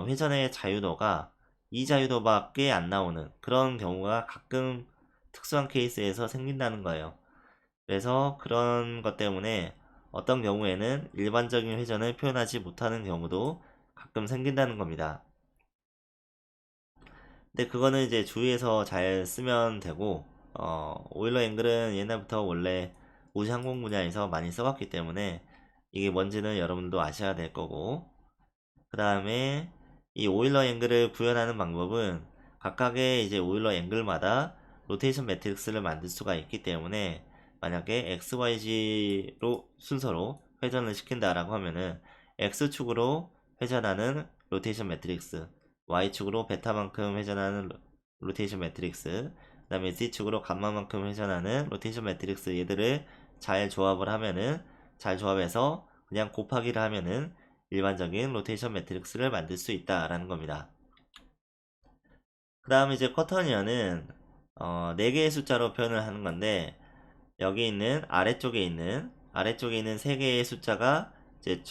회전의 자유도가 이 자유도밖에 안 나오는 그런 경우가 가끔 특수한 케이스에서 생긴다는 거예요. 그래서 그런 것 때문에 어떤 경우에는 일반적인 회전을 표현하지 못하는 경우도 가끔 생긴다는 겁니다. 근데 그거는 이제 주의해서 잘 쓰면 되고 오일러 앵글은 옛날부터 원래 우주 항공 분야에서 많이 써왔기 때문에 이게 뭔지는 여러분도 아셔야 될 거고 그 다음에 이 오일러 앵글을 구현하는 방법은 각각의 이제 오일러 앵글마다 로테이션 매트릭스를 만들 수가 있기 때문에 만약에 XYZ로 순서로 회전을 시킨다라고 하면은 X축으로 회전하는 로테이션 매트릭스 Y축으로 베타만큼 회전하는 로테이션 매트릭스 그 다음에 Z축으로 감마만큼 회전하는 로테이션 매트릭스 얘들을 잘 조합을 하면은 잘 조합해서 그냥 곱하기를 하면은 일반적인 로테이션 매트릭스를 만들 수 있다라는 겁니다. 그 다음 이제 쿼터니언은 4개의 숫자로 표현을 하는 건데 여기 있는 아래쪽에 있는 3개의 숫자가 이제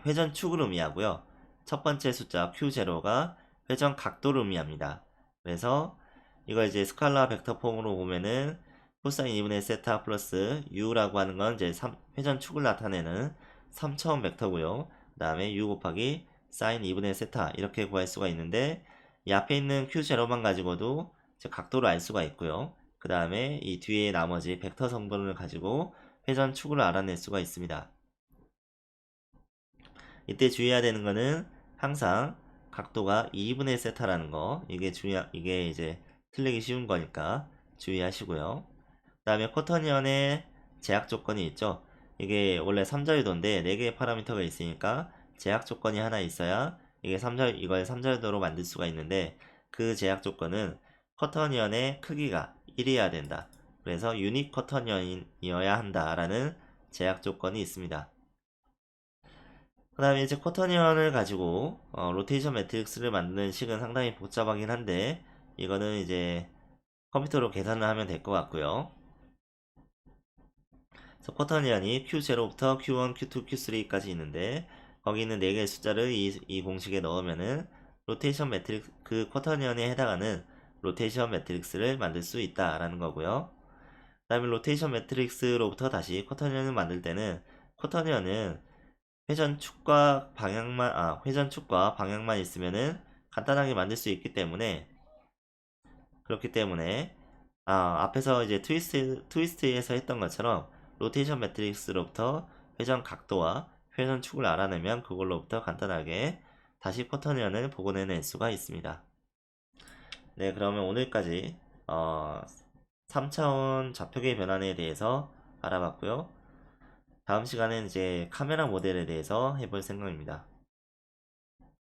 회전 축을 의미하고요. 첫 번째 숫자 Q0가 회전 각도를 의미합니다. 그래서 이걸 이제 스칼라 벡터 폼으로 보면은 코사인 2분의 세타 플러스 U라고 하는 건 이제 회전 축을 나타내는 3차원 벡터고요. 그 다음에 U 곱하기 사인 2분의 세타 이렇게 구할 수가 있는데 이 앞에 있는 Q0만 가지고도 이제 각도를 알 수가 있고요. 그 다음에 이 뒤에 나머지 벡터 성분을 가지고 회전 축을 알아낼 수가 있습니다. 이때 주의해야 되는 거는 항상 각도가 2분의 세타라는 거 이게 이제 틀리기 쉬운 거니까 주의하시고요. 그 다음에 쿼터니언의 제약 조건이 있죠. 이게 원래 3자유도인데 4개의 파라미터가 있으니까 제약 조건이 하나 있어야 이걸 3자유도로 만들 수가 있는데 그 제약 조건은 쿼터니언의 크기가 1이어야 된다. 그래서 유닛 쿼터니언이어야 한다라는 제약 조건이 있습니다. 그 다음에 이제 쿼터니언을 가지고 로테이션 매트릭스를 만드는 식은 상당히 복잡하긴 한데 이거는 이제 컴퓨터로 계산을 하면 될 것 같고요. 그래서 쿼터니언이 Q0부터 Q1, Q2, Q3까지 있는데 거기 있는 4개의 숫자를 이 공식에 넣으면은 로테이션 매트릭스 그 쿼터니언에 해당하는 로테이션 매트릭스를 만들 수 있다라는 거고요. 그 다음에 로테이션 매트릭스로부터 다시 쿼터니언을 만들 때는 쿼터니언은 회전축과 방향만 있으면은 간단하게 만들 수 있기 때문에 그렇기 때문에 앞에서 이제 트위스트에서 했던 것처럼 로테이션 매트릭스로부터 회전 각도와 회전 축을 알아내면 그걸로부터 간단하게 다시 쿼터니언을 복원해낼 수가 있습니다. 네, 그러면 오늘까지 3차원 좌표계 변환에 대해서 알아봤고요. 다음 시간엔 이제 카메라 모델에 대해서 해볼 생각입니다.